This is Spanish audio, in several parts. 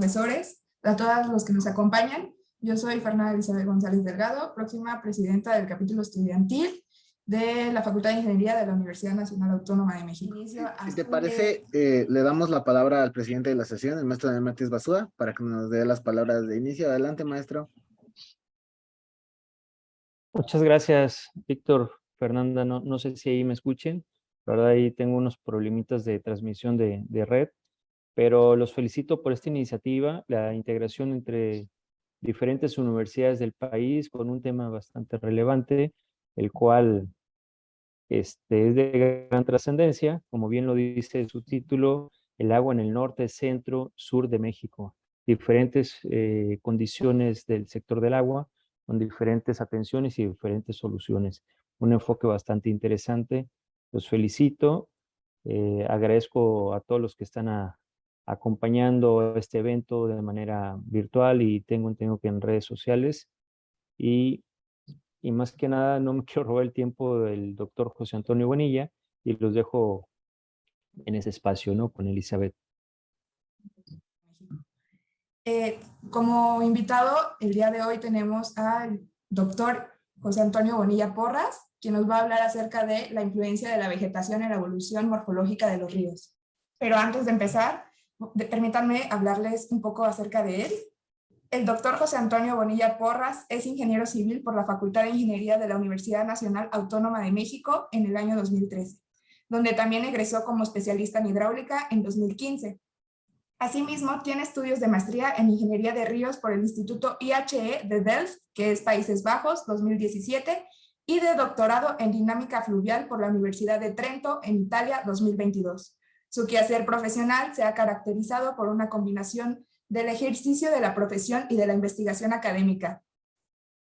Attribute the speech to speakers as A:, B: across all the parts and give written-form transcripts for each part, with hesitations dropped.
A: profesores, a todos los que nos acompañan. Yo soy Fernanda Elizabeth González Delgado, próxima presidenta del capítulo estudiantil de la Facultad de Ingeniería de la Universidad Nacional Autónoma de México.
B: Si te parece, le damos la palabra al presidente de la sesión, el maestro Daniel Martínez Basúa, para que nos dé las palabras de inicio. Adelante, maestro.
C: Muchas gracias, Víctor. Fernanda, no sé si ahí me escuchen. La verdad, ahí tengo unos problemitas de transmisión de red, pero los felicito por esta iniciativa, la integración entre diferentes universidades del país con un tema bastante relevante, el cual es de gran trascendencia, como bien lo dice su título, el agua en el norte, centro, sur de México. Diferentes condiciones del sector del agua, con diferentes atenciones y diferentes soluciones. Un enfoque bastante interesante. Los felicito. Agradezco a todos los que están acompañando este evento de manera virtual y tengo que en redes sociales. Y más que nada, no me quiero robar el tiempo del doctor José Antonio Bonilla y los dejo en ese espacio, ¿no? Con Elizabeth.
A: Como invitado, el día de hoy tenemos al doctor José Antonio Bonilla Porras, quien nos va a hablar acerca de la influencia de la vegetación en la evolución morfológica de los ríos. Pero antes de empezar, permítanme hablarles un poco acerca de él. El doctor José Antonio Bonilla Porras es ingeniero civil por la Facultad de Ingeniería de la Universidad Nacional Autónoma de México en el año 2013, donde también egresó como especialista en hidráulica en 2015. Asimismo, tiene estudios de maestría en Ingeniería de Ríos por el Instituto IHE de Delft, que es Países Bajos, 2017, y de doctorado en Dinámica Fluvial por la Universidad de Trento, en Italia, 2022. Su quehacer profesional se ha caracterizado por una combinación del ejercicio de la profesión y de la investigación académica.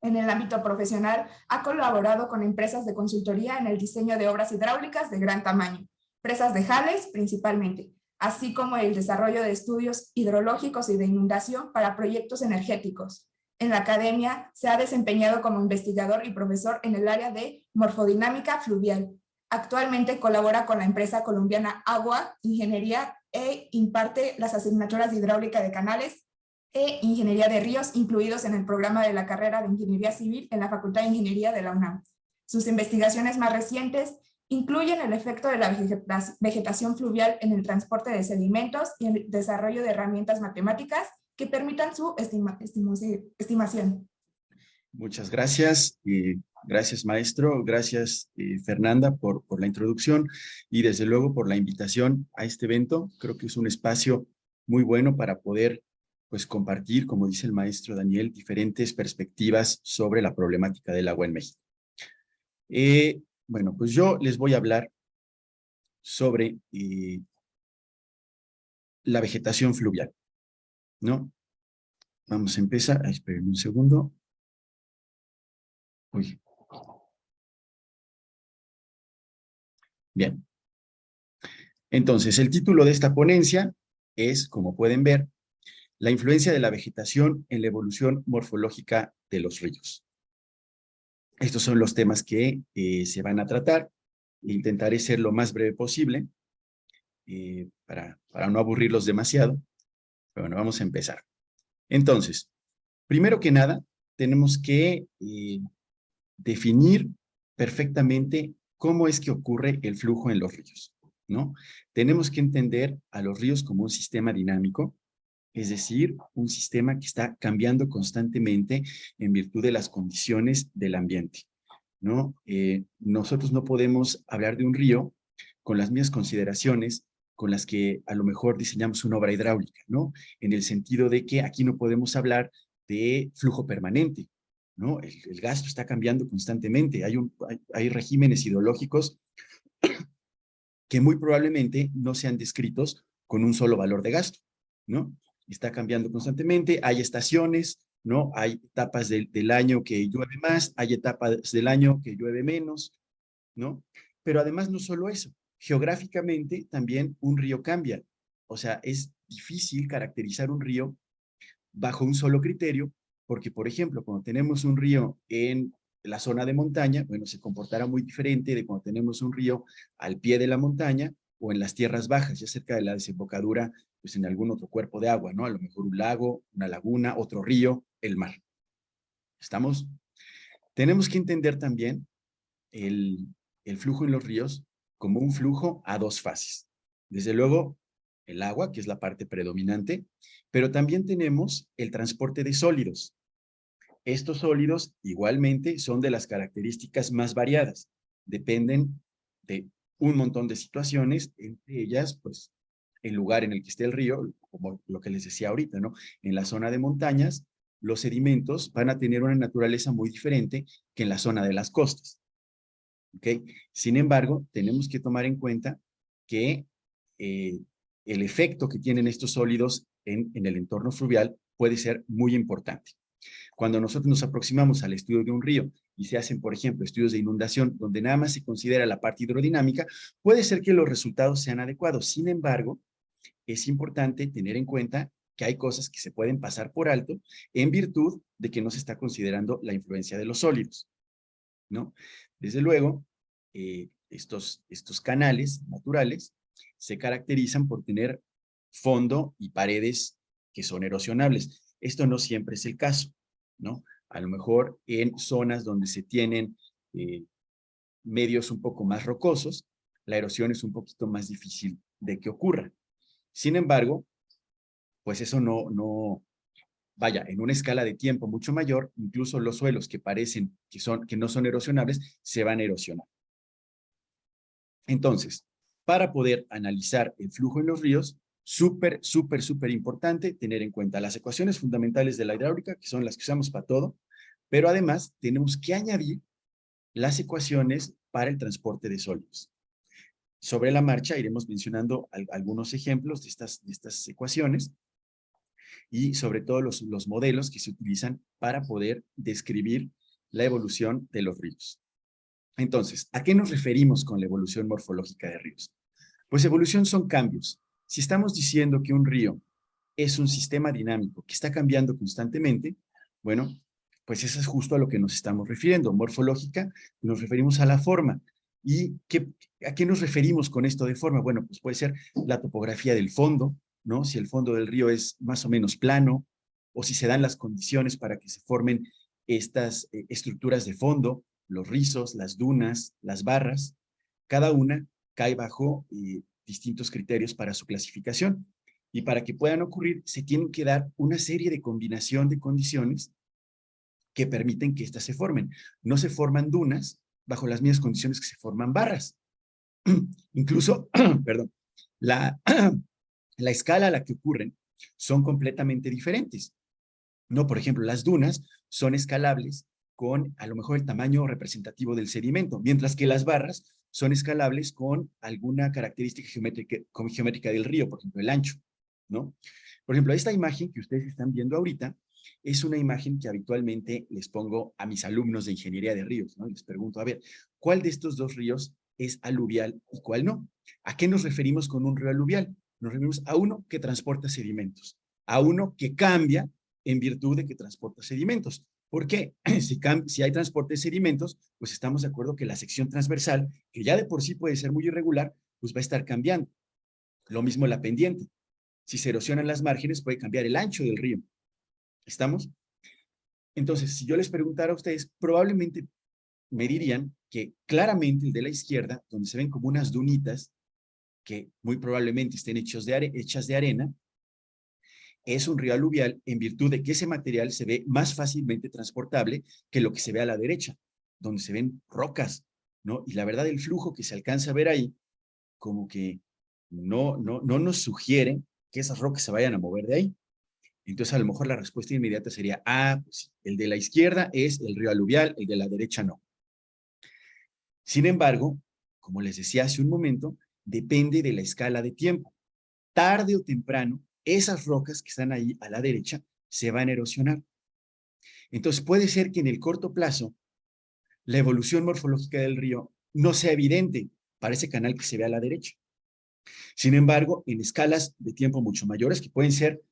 A: En el ámbito profesional, ha colaborado con empresas de consultoría en el diseño de obras hidráulicas de gran tamaño, presas de jales principalmente, así como el desarrollo de estudios hidrológicos y de inundación para proyectos energéticos. En la academia se ha desempeñado como investigador y profesor en el área de morfodinámica fluvial. Actualmente colabora con la empresa colombiana Agua Ingeniería e imparte las asignaturas de hidráulica de canales e ingeniería de ríos incluidos en el programa de la carrera de Ingeniería Civil en la Facultad de Ingeniería de la UNAM. Sus investigaciones más recientes incluyen el efecto de la vegetación fluvial en el transporte de sedimentos y el desarrollo de herramientas matemáticas que permitan su estimación.
D: Muchas gracias. Gracias, maestro. Gracias, Fernanda, por la introducción y desde luego por la invitación a este evento. Creo que es un espacio muy bueno para poder pues, compartir, como dice el maestro Daniel, diferentes perspectivas sobre la problemática del agua en México. Bueno, pues yo les voy a hablar sobre la vegetación fluvial, ¿no? Vamos a empezar. Esperen un segundo. Uy. Bien. Entonces, el título de esta ponencia es, como pueden ver, la influencia de la vegetación en la evolución morfológica de los ríos. Estos son los temas que se van a tratar. Intentaré ser lo más breve posible para no aburrirlos demasiado. Pero bueno, vamos a empezar. Entonces, primero que nada, tenemos que definir perfectamente cómo es que ocurre el flujo en los ríos, ¿no? Tenemos que entender a los ríos como un sistema dinámico, es decir, un sistema que está cambiando constantemente en virtud de las condiciones del ambiente, ¿no? Nosotros no podemos hablar de un río con las mismas consideraciones con las que a lo mejor diseñamos una obra hidráulica, ¿no? En el sentido de que aquí no podemos hablar de flujo permanente, ¿no? El gasto está cambiando constantemente. Hay regímenes hidrológicos que muy probablemente no sean descritos con un solo valor de gasto, ¿no? Está cambiando constantemente, hay estaciones, ¿no? Hay etapas del año que llueve más, hay etapas del año que llueve menos, ¿no? Pero además no solo eso, geográficamente también un río cambia. O sea, es difícil caracterizar un río bajo un solo criterio, porque, por ejemplo, cuando tenemos un río en la zona de montaña, bueno, se comportará muy diferente de cuando tenemos un río al pie de la montaña o en las tierras bajas, ya cerca de la desembocadura, pues en algún otro cuerpo de agua, ¿no? A lo mejor un lago, una laguna, otro río, el mar. ¿Estamos? Tenemos que entender también el flujo en los ríos como un flujo a dos fases. Desde luego, el agua, que es la parte predominante, pero también tenemos el transporte de sólidos. Estos sólidos igualmente son de las características más variadas. Dependen de un montón de situaciones, entre ellas, pues, el lugar en el que esté el río, como lo que les decía ahorita, ¿no? En la zona de montañas, los sedimentos van a tener una naturaleza muy diferente que en la zona de las costas. ¿Ok? Sin embargo, tenemos que tomar en cuenta que el efecto que tienen estos sólidos en el entorno fluvial puede ser muy importante. Cuando nosotros nos aproximamos al estudio de un río y se hacen, por ejemplo, estudios de inundación donde nada más se considera la parte hidrodinámica, puede ser que los resultados sean adecuados. Sin embargo, es importante tener en cuenta que hay cosas que se pueden pasar por alto en virtud de que no se está considerando la influencia de los sólidos, ¿no? Desde luego, estos canales naturales se caracterizan por tener fondo y paredes que son erosionables. Esto no siempre es el caso, ¿no? A lo mejor en zonas donde se tienen medios un poco más rocosos, la erosión es un poquito más difícil de que ocurra. Sin embargo, pues eso vaya, en una escala de tiempo mucho mayor, incluso los suelos que parecen que no son erosionables, se van a erosionar. Entonces, para poder analizar el flujo en los ríos, súper importante tener en cuenta las ecuaciones fundamentales de la hidráulica, que son las que usamos para todo, pero además tenemos que añadir las ecuaciones para el transporte de sólidos. Sobre la marcha iremos mencionando algunos ejemplos de estas ecuaciones y sobre todo los modelos que se utilizan para poder describir la evolución de los ríos. Entonces, ¿a qué nos referimos con la evolución morfológica de ríos? Pues evolución son cambios. Si estamos diciendo que un río es un sistema dinámico que está cambiando constantemente, bueno, pues eso es justo a lo que nos estamos refiriendo. Morfológica, nos referimos a la forma. ¿Y a qué nos referimos con esto de forma? Bueno, pues puede ser la topografía del fondo, ¿no? Si el fondo del río es más o menos plano, o si se dan las condiciones para que se formen estas estructuras de fondo, los rizos, las dunas, las barras, cada una cae bajo distintos criterios para su clasificación. Y para que puedan ocurrir, se tienen que dar una serie de combinación de condiciones que permiten que éstas se formen. No se forman dunas bajo las mismas condiciones que se forman barras. Incluso, perdón, la escala a la que ocurren son completamente diferentes. No, por ejemplo, las dunas son escalables con a lo mejor el tamaño representativo del sedimento, mientras que las barras son escalables con alguna característica geométrica del río, por ejemplo, el ancho, ¿no? Por ejemplo, esta imagen que ustedes están viendo ahorita es una imagen que habitualmente les pongo a mis alumnos de ingeniería de ríos, ¿no? Les pregunto, a ver, ¿cuál de estos dos ríos es aluvial y cuál no? ¿A qué nos referimos con un río aluvial? Nos referimos a uno que transporta sedimentos, a uno que cambia en virtud de que transporta sedimentos. ¿Por qué? Si hay transporte de sedimentos, pues estamos de acuerdo que la sección transversal, que ya de por sí puede ser muy irregular, pues va a estar cambiando. Lo mismo la pendiente. Si se erosionan las márgenes, puede cambiar el ancho del río. ¿Estamos? Entonces, si yo les preguntara a ustedes, probablemente me dirían que claramente el de la izquierda, donde se ven como unas dunitas, que muy probablemente estén hechas de arena, es un río aluvial en virtud de que ese material se ve más fácilmente transportable que lo que se ve a la derecha, donde se ven rocas, ¿no? Y la verdad, el flujo que se alcanza a ver ahí, como que no nos sugiere que esas rocas se vayan a mover de ahí. Entonces, a lo mejor la respuesta inmediata sería, pues el de la izquierda es el río aluvial, el de la derecha no. Sin embargo, como les decía hace un momento, depende de la escala de tiempo. Tarde o temprano, esas rocas que están ahí a la derecha se van a erosionar. Entonces puede ser que en el corto plazo la evolución morfológica del río no sea evidente para ese canal que se ve a la derecha. Sin embargo, en escalas de tiempo mucho mayores, que pueden ser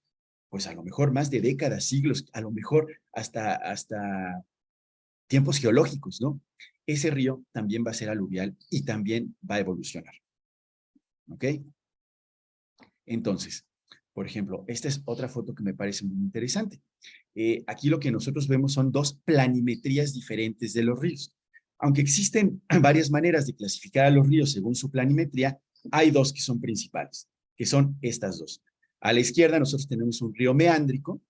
D: pues a lo mejor más de décadas, siglos, a lo mejor hasta tiempos geológicos, ¿no? Ese río también va a ser aluvial y también va a evolucionar. ¿Ok? Entonces, por ejemplo, esta es otra foto que me parece muy interesante. Aquí lo que nosotros vemos son dos planimetrías diferentes de los ríos. Aunque existen varias maneras de clasificar a los ríos según su planimetría, hay dos que son principales, que son estas dos. A la izquierda nosotros tenemos un río meándrico,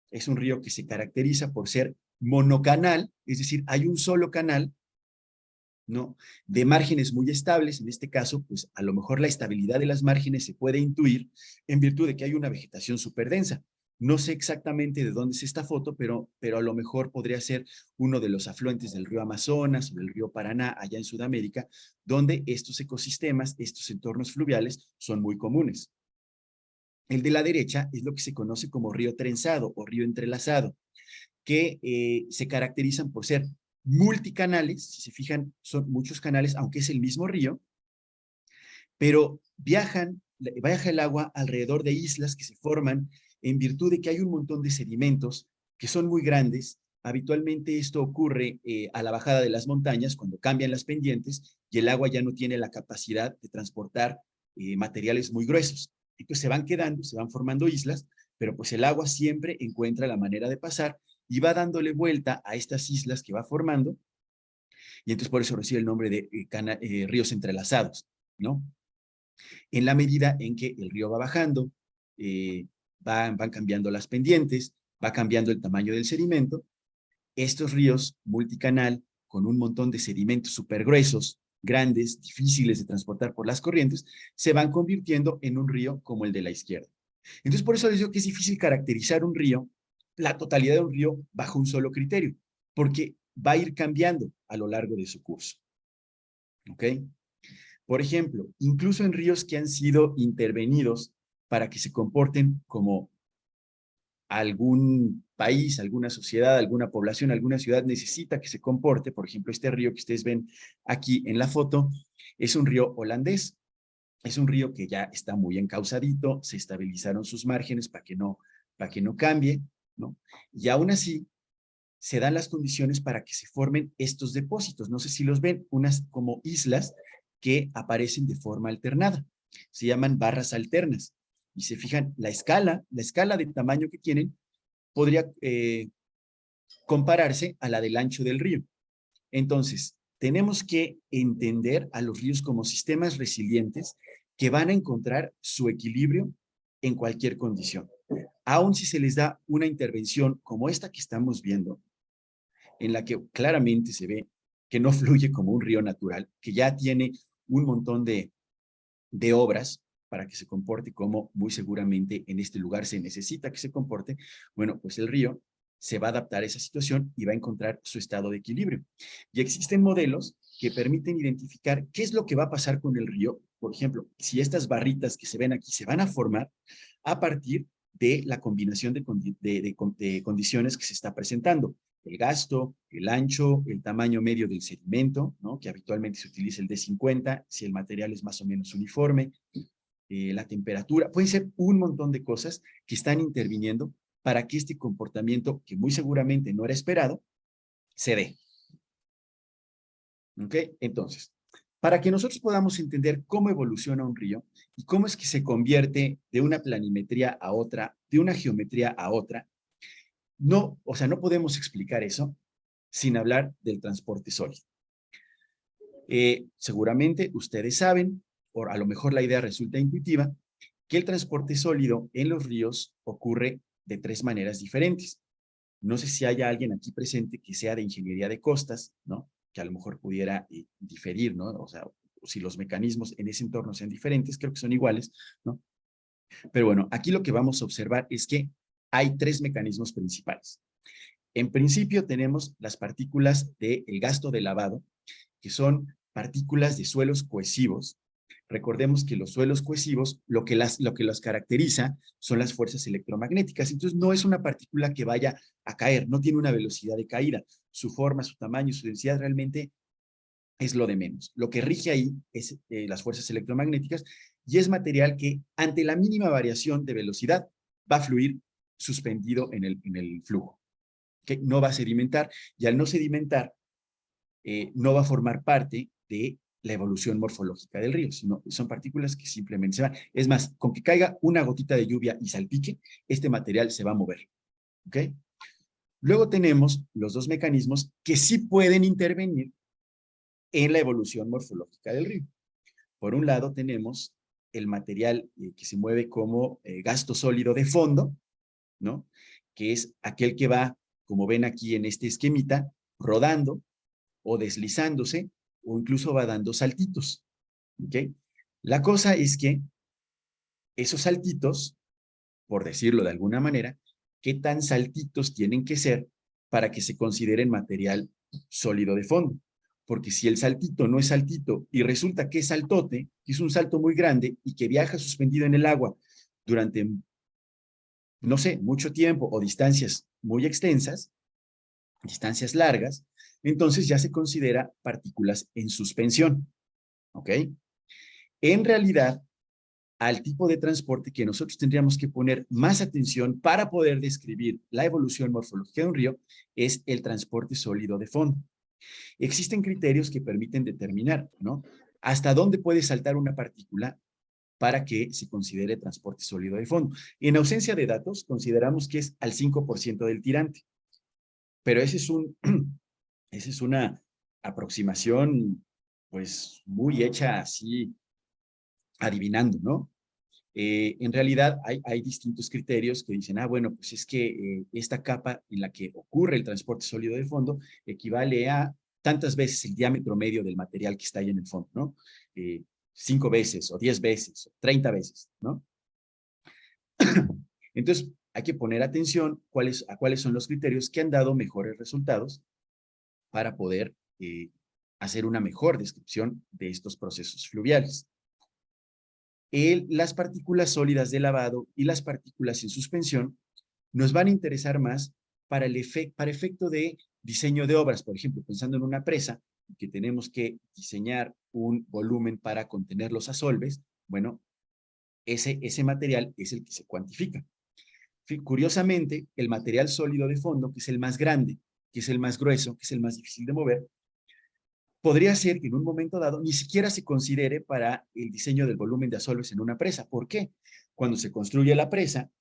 D: es un río que se caracteriza por ser monocanal, es decir, hay un solo canal, ¿no? De márgenes muy estables. En este caso, pues a lo mejor la estabilidad de las márgenes se puede intuir en virtud de que hay una vegetación súper densa. No sé exactamente de dónde es esta foto, pero a lo mejor podría ser uno de los afluentes del río Amazonas o del río Paraná, allá en Sudamérica, donde estos ecosistemas, estos entornos fluviales son muy comunes. El de la derecha es lo que se conoce como río trenzado o río entrelazado, que se caracterizan por ser multicanales. Si se fijan, son muchos canales, aunque es el mismo río, pero viaja el agua alrededor de islas que se forman en virtud de que hay un montón de sedimentos que son muy grandes. Habitualmente esto ocurre a la bajada de las montañas, cuando cambian las pendientes y el agua ya no tiene la capacidad de transportar materiales muy gruesos. Entonces se van quedando, se van formando islas, pero pues el agua siempre encuentra la manera de pasar y va dándole vuelta a estas islas que va formando, y entonces por eso recibe el nombre de ríos entrelazados, ¿no? En la medida en que el río va bajando, van cambiando las pendientes, va cambiando el tamaño del sedimento, estos ríos multicanal, con un montón de sedimentos súper gruesos, grandes, difíciles de transportar por las corrientes, se van convirtiendo en un río como el de la izquierda. Entonces, por eso les digo que es difícil caracterizar un río, la totalidad de un río, bajo un solo criterio, porque va a ir cambiando a lo largo de su curso. ¿Ok? Por ejemplo, incluso en ríos que han sido intervenidos para que se comporten como algún país, alguna sociedad, alguna población, alguna ciudad necesita que se comporte. Por ejemplo, este río que ustedes ven aquí en la foto es un río holandés. Es un río que ya está muy encausadito, se estabilizaron sus márgenes para que no cambie, ¿no? Y aún así, se dan las condiciones para que se formen estos depósitos. No sé si los ven, unas como islas que aparecen de forma alternada. Se llaman barras alternas. Y se fijan, la escala de tamaño que tienen podría compararse a la del ancho del río. Entonces, tenemos que entender a los ríos como sistemas resilientes que van a encontrar su equilibrio en cualquier condición. Aun si se les da una intervención como esta que estamos viendo, en la que claramente se ve que no fluye como un río natural, que ya tiene un montón de obras para que se comporte como muy seguramente en este lugar se necesita que se comporte. Bueno, pues el río se va a adaptar a esa situación y va a encontrar su estado de equilibrio. Y existen modelos que permiten identificar qué es lo que va a pasar con el río. Por ejemplo, si estas barritas que se ven aquí se van a formar a partir de la combinación de condiciones que se está presentando. El gasto, el ancho, el tamaño medio del sedimento, ¿no? Que habitualmente se utiliza el D50, si el material es más o menos uniforme, la temperatura, puede ser un montón de cosas que están interviniendo para que este comportamiento, que muy seguramente no era esperado, se dé. ¿Ok? Entonces, para que nosotros podamos entender cómo evoluciona un río y cómo es que se convierte de una planimetría a otra, de una geometría a otra, no podemos explicar eso sin hablar del transporte sólido. Seguramente ustedes saben, o a lo mejor la idea resulta intuitiva, que el transporte sólido en los ríos ocurre de tres maneras diferentes. No sé si haya alguien aquí presente que sea de ingeniería de costas, ¿no? Que a lo mejor pudiera diferir, ¿no? O sea, si los mecanismos en ese entorno sean diferentes, creo que son iguales, ¿no? Pero bueno, aquí lo que vamos a observar es que hay tres mecanismos principales. En principio tenemos las partículas del gasto de lavado, que son partículas de suelos cohesivos. Recordemos que los suelos cohesivos, lo que los caracteriza son las fuerzas electromagnéticas. Entonces, no es una partícula que vaya a caer, no tiene una velocidad de caída. Su forma, su tamaño, su densidad realmente es lo de menos. Lo que rige ahí es las fuerzas electromagnéticas y es material que ante la mínima variación de velocidad va a fluir suspendido en el flujo. Que no va a sedimentar y al no sedimentar no va a formar parte de la evolución morfológica del río, sino son partículas que simplemente se van. Es más, con que caiga una gotita de lluvia y salpique, este material se va a mover. ¿Ok? Luego tenemos los dos mecanismos que sí pueden intervenir en la evolución morfológica del río. Por un lado tenemos el material que se mueve como gasto sólido de fondo, ¿no? Que es aquel que va, como ven aquí en este esquemita, rodando o deslizándose o incluso va dando saltitos. ¿Ok? La cosa es que esos saltitos, por decirlo de alguna manera, ¿qué tan saltitos tienen que ser para que se consideren material sólido de fondo? Porque si el saltito no es saltito y resulta que es saltote, que es un salto muy grande y que viaja suspendido en el agua durante, no sé, mucho tiempo o distancias muy extensas, distancias largas, entonces ya se considera partículas en suspensión. ¿Ok? En realidad, al tipo de transporte que nosotros tendríamos que poner más atención para poder describir la evolución morfológica de un río es el transporte sólido de fondo. Existen criterios que permiten determinar, ¿no? Hasta dónde puede saltar una partícula para que se considere transporte sólido de fondo. En ausencia de datos, consideramos que es al 5% del tirante. Pero esa es una aproximación, pues, muy hecha así, adivinando, ¿no? En realidad hay distintos criterios que dicen, bueno, pues es que esta capa en la que ocurre el transporte sólido de fondo equivale a tantas veces el diámetro medio del material que está ahí en el fondo, ¿no? 5 veces o 10 veces o 30 veces, ¿no? Entonces, hay que poner atención a cuáles son los criterios que han dado mejores resultados para poder hacer una mejor descripción de estos procesos fluviales. Las partículas sólidas de lavado y las partículas en suspensión nos van a interesar más para efecto de diseño de obras. Por ejemplo, pensando en una presa, que tenemos que diseñar un volumen para contener los asolves, bueno, ese material es el que se cuantifica. Curiosamente, el material sólido de fondo, que es el más grande, que es el más grueso, que es el más difícil de mover, podría ser que en un momento dado ni siquiera se considere para el diseño del volumen de asolves en una presa. ¿Por qué? Cuando se construye la presa,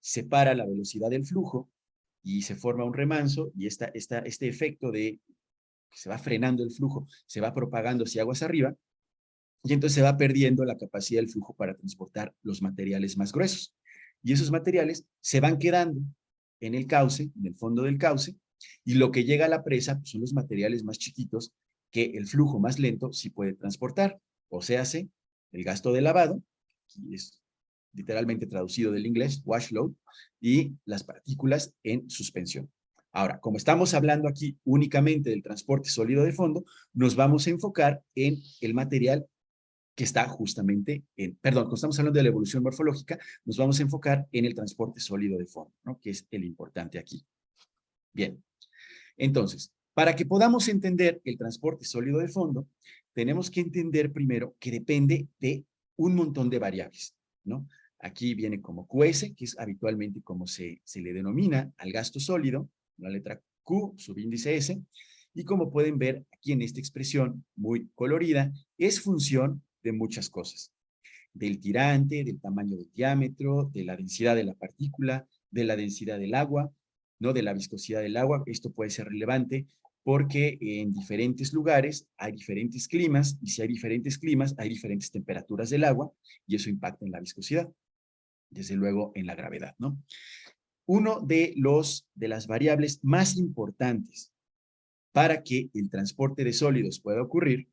D: se para la velocidad del flujo y se forma un remanso y este efecto de que se va frenando el flujo, se va propagando hacia aguas arriba y entonces se va perdiendo la capacidad del flujo para transportar los materiales más gruesos. Y esos materiales se van quedando en el cauce, en el fondo del cauce, y lo que llega a la presa pues, son los materiales más chiquitos que el flujo más lento sí puede transportar. O sea, el gasto de lavado, aquí es literalmente traducido del inglés, wash load, y las partículas en suspensión. Ahora, como estamos hablando aquí únicamente del transporte sólido de fondo, nos vamos a enfocar en el material que está justamente como estamos hablando de la evolución morfológica, nos vamos a enfocar en el transporte sólido de fondo, ¿no? Que es el importante aquí. Bien, entonces, para que podamos entender el transporte sólido de fondo, tenemos que entender primero que depende de un montón de variables, ¿no? Aquí viene como QS, que es habitualmente como se le denomina al gasto sólido, la letra Q, subíndice S, y como pueden ver aquí en esta expresión muy colorida, es función de muchas cosas, del tirante, del tamaño del diámetro, de la densidad de la partícula, de la densidad del agua, ¿no? De la viscosidad del agua. Esto puede ser relevante porque en diferentes lugares hay diferentes climas y si hay diferentes climas hay diferentes temperaturas del agua y eso impacta en la viscosidad, desde luego en la gravedad, ¿no? Uno de las variables más importantes para que el transporte de sólidos pueda ocurrir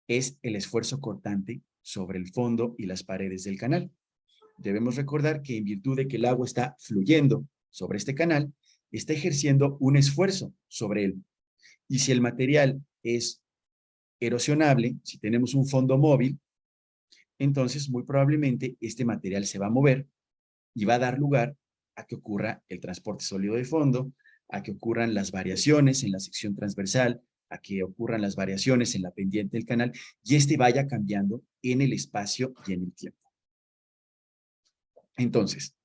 D: es el esfuerzo cortante sobre el fondo y las paredes del canal. Debemos recordar que en virtud de que el agua está fluyendo sobre este canal, está ejerciendo un esfuerzo sobre él. Y si el material es erosionable, si tenemos un fondo móvil, entonces muy probablemente este material se va a mover y va a dar lugar a que ocurra el transporte sólido de fondo, a que ocurran las variaciones en la sección transversal, a que ocurran las variaciones en la pendiente del canal y este vaya cambiando en el espacio y en el tiempo. Entonces,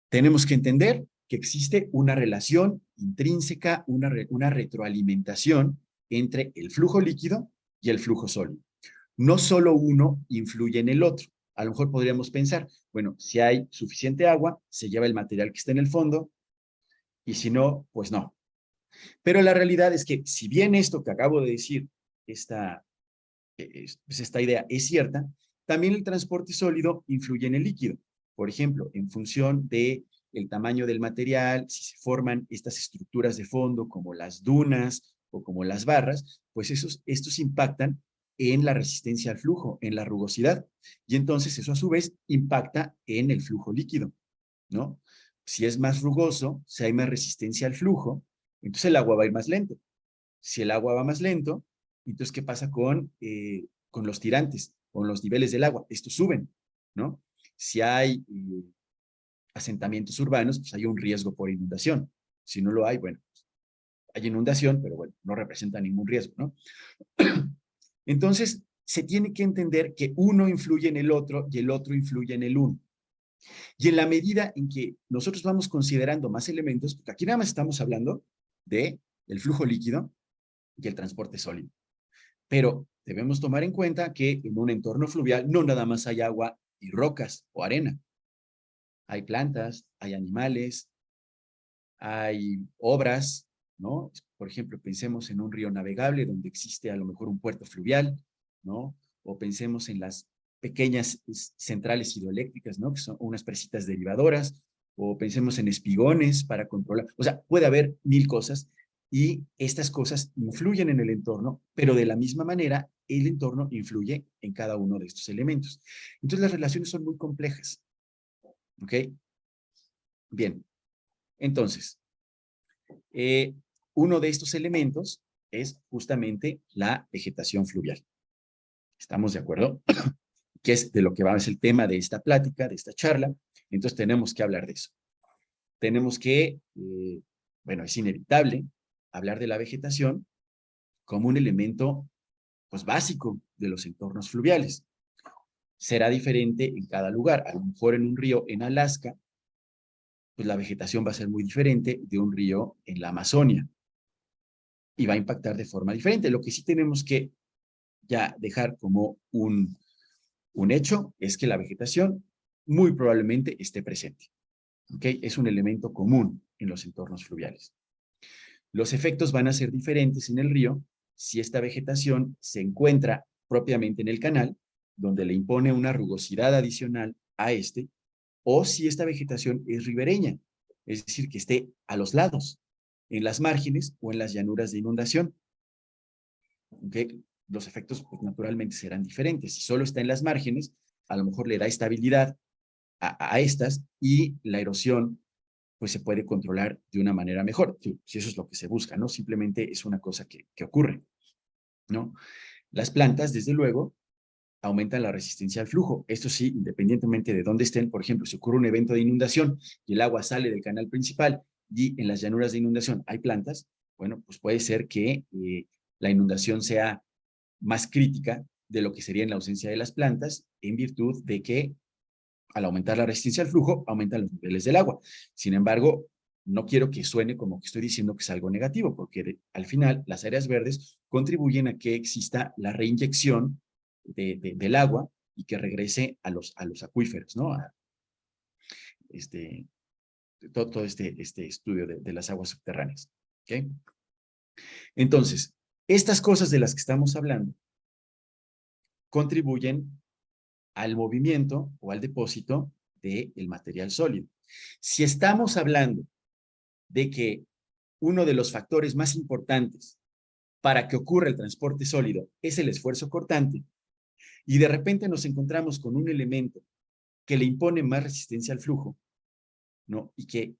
D: tenemos que entender que existe una relación intrínseca, una retroalimentación entre el flujo líquido y el flujo sólido. No solo uno influye en el otro. A lo mejor podríamos pensar, bueno, si hay suficiente agua, se lleva el material que está en el fondo, y si no, pues no. Pero la realidad es que si bien esto que acabo de decir, esta idea es cierta, también el transporte sólido influye en el líquido. Por ejemplo, en función de el tamaño del material, si se forman estas estructuras de fondo como las dunas o como las barras, pues estos impactan en la resistencia al flujo, en la rugosidad, y entonces eso a su vez impacta en el flujo líquido, ¿no? Si es más rugoso, si hay más resistencia al flujo, entonces el agua va a ir más lento. Si el agua va más lento, entonces ¿qué pasa con los tirantes, con los niveles del agua? Estos suben, ¿no? Si hay asentamientos urbanos, pues hay un riesgo por inundación. Si no lo hay, bueno, hay inundación, pero bueno, no representa ningún riesgo, ¿no? Entonces, se tiene que entender que uno influye en el otro y el otro influye en el uno. Y en la medida en que nosotros vamos considerando más elementos, porque aquí nada más estamos hablando del flujo líquido y el transporte sólido. Pero debemos tomar en cuenta que en un entorno fluvial no nada más hay agua y rocas o arena. Hay plantas, hay animales, hay obras, ¿no? Por ejemplo, pensemos en un río navegable donde existe a lo mejor un puerto fluvial, ¿no? O pensemos en las pequeñas centrales hidroeléctricas, ¿no? Que son unas presitas derivadoras, o pensemos en espigones para controlar. O sea, puede haber mil cosas y estas cosas influyen en el entorno, pero de la misma manera el entorno influye en cada uno de estos elementos. Entonces las relaciones son muy complejas. ¿Ok? Bien. Entonces, uno de estos elementos es justamente la vegetación fluvial. ¿Estamos de acuerdo? Que es de lo que va a ser el tema de esta plática, de esta charla. Entonces tenemos que hablar de eso. Tenemos que, bueno, es inevitable hablar de la vegetación como un elemento, pues, básico de los entornos fluviales. Será diferente en cada lugar. A lo mejor en un río en Alaska, pues la vegetación va a ser muy diferente de un río en la Amazonia y va a impactar de forma diferente. Lo que sí tenemos que ya dejar como un hecho es que la vegetación muy probablemente esté presente. ¿Okay? Es un elemento común en los entornos fluviales. Los efectos van a ser diferentes en el río si esta vegetación se encuentra propiamente en el canal, donde le impone una rugosidad adicional a este, o si esta vegetación es ribereña, es decir, que esté a los lados, en las márgenes o en las llanuras de inundación. ¿Okay? Los efectos, pues, naturalmente serán diferentes. Si solo está en las márgenes, a lo mejor le da estabilidad a estas y la erosión pues se puede controlar de una manera mejor, si eso es lo que se busca, ¿no? Simplemente es una cosa que ocurre, ¿no? Las plantas, desde luego, aumentan la resistencia al flujo. Esto sí, independientemente de dónde estén, por ejemplo, si ocurre un evento de inundación y el agua sale del canal principal y en las llanuras de inundación hay plantas, bueno, pues puede ser que la inundación sea más crítica de lo que sería en la ausencia de las plantas, en virtud de que al aumentar la resistencia al flujo, aumentan los niveles del agua. Sin embargo, no quiero que suene como que estoy diciendo que es algo negativo, porque al final las áreas verdes contribuyen a que exista la reinyección del agua y que regrese a los acuíferos, ¿no? Todo este estudio de las aguas subterráneas. ¿Okay? Entonces, estas cosas de las que estamos hablando contribuyen al movimiento o al depósito del material sólido. Si estamos hablando de que uno de los factores más importantes para que ocurra el transporte sólido es el esfuerzo cortante, y de repente nos encontramos con un elemento que le impone más resistencia al flujo, ¿no? Y que,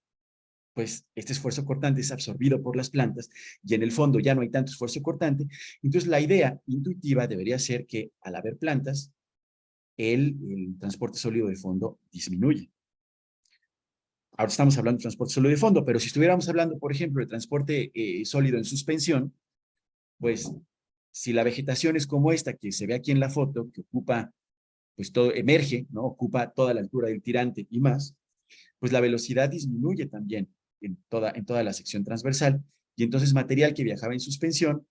D: pues, este esfuerzo cortante es absorbido por las plantas y en el fondo ya no hay tanto esfuerzo cortante, entonces la idea intuitiva debería ser que al haber plantas, el transporte sólido de fondo disminuye. Ahora estamos hablando de transporte sólido de fondo, pero si estuviéramos hablando, por ejemplo, de transporte sólido en suspensión, pues si la vegetación es como esta que se ve aquí en la foto, que ocupa, pues todo emerge, ¿no? Ocupa toda la altura del tirante y más, pues la velocidad disminuye también en toda la sección transversal, y entonces material que viajaba en suspensión,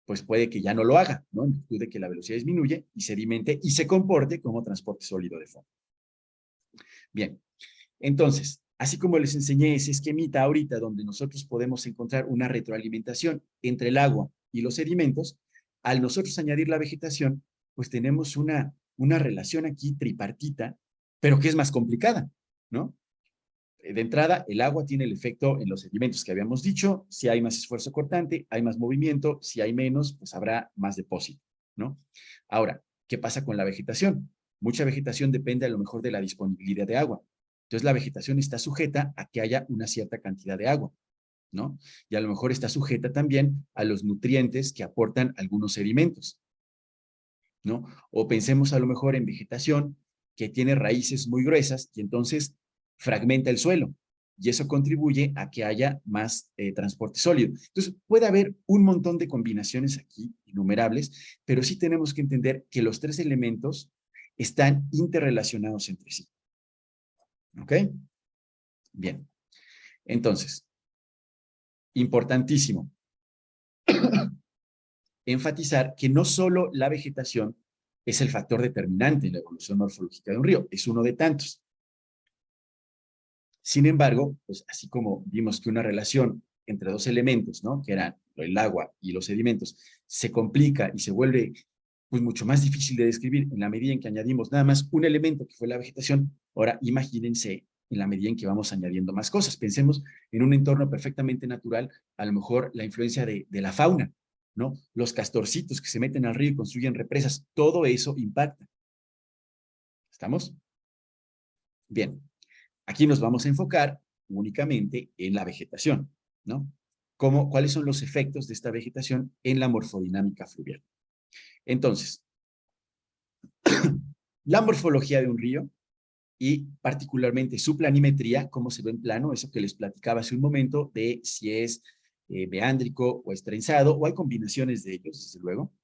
D: pues puede que ya no lo haga, ¿no? En virtud de que la velocidad disminuye y sedimente y se comporte como transporte sólido de fondo. Bien, entonces, así como les enseñé ese esquemita ahorita donde nosotros podemos encontrar una retroalimentación entre el agua y los sedimentos, al nosotros añadir la vegetación, pues tenemos una relación aquí tripartita, pero que es más complicada, ¿no? De entrada, el agua tiene el efecto en los sedimentos que habíamos dicho. Si hay más esfuerzo cortante, hay más movimiento. Si hay menos, pues habrá más depósito, ¿no? Ahora, ¿qué pasa con la vegetación? Mucha vegetación depende a lo mejor de la disponibilidad de agua. Entonces, la vegetación está sujeta a que haya una cierta cantidad de agua, ¿no? Y a lo mejor está sujeta también a los nutrientes que aportan algunos sedimentos, ¿no? O pensemos a lo mejor en vegetación que tiene raíces muy gruesas y entonces fragmenta el suelo y eso contribuye a que haya más transporte sólido. Entonces puede haber un montón de combinaciones aquí, innumerables, pero sí tenemos que entender que los tres elementos están interrelacionados entre sí. ¿Ok? Bien. Entonces, importantísimo enfatizar que no solo la vegetación es el factor determinante en la evolución morfológica de un río, es uno de tantos. Sin embargo, pues así como vimos que una relación entre dos elementos, ¿no? Que eran el agua y los sedimentos, se complica y se vuelve pues mucho más difícil de describir en la medida en que añadimos nada más un elemento que fue la vegetación. Ahora imagínense en la medida en que vamos añadiendo más cosas. Pensemos en un entorno perfectamente natural, a lo mejor la influencia de la fauna, ¿no? Los castorcitos que se meten al río y construyen represas, todo eso impacta. ¿Estamos? Bien. Aquí nos vamos a enfocar únicamente en la vegetación, ¿no? ¿Cuáles son los efectos de esta vegetación en la morfodinámica fluvial? Entonces, la morfología de un río y particularmente su planimetría, cómo se ve en plano, eso que les platicaba hace un momento, de si es meándrico o estrenzado, o hay combinaciones de ellos, desde luego,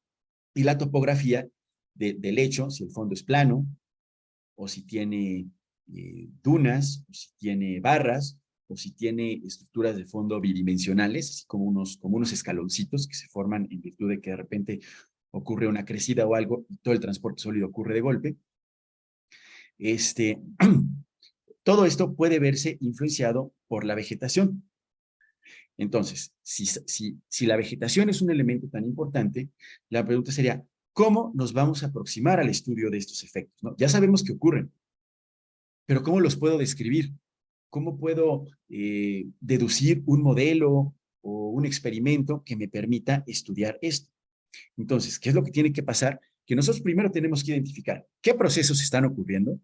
D: y la topografía del lecho, si el fondo es plano, o si tiene dunas, o si tiene barras, o si tiene estructuras de fondo bidimensionales, así como unos escaloncitos que se forman en virtud de que de repente ocurre una crecida o algo y todo el transporte sólido ocurre de golpe. Todo esto puede verse influenciado por la vegetación. Entonces, si la vegetación es un elemento tan importante, la pregunta sería, ¿cómo nos vamos a aproximar al estudio de estos efectos, ¿no? Ya sabemos que ocurren, pero ¿cómo los puedo describir? ¿Cómo puedo deducir un modelo o un experimento que me permita estudiar esto? Entonces, ¿qué es lo que tiene que pasar? Que nosotros primero tenemos que identificar qué procesos están ocurriendo.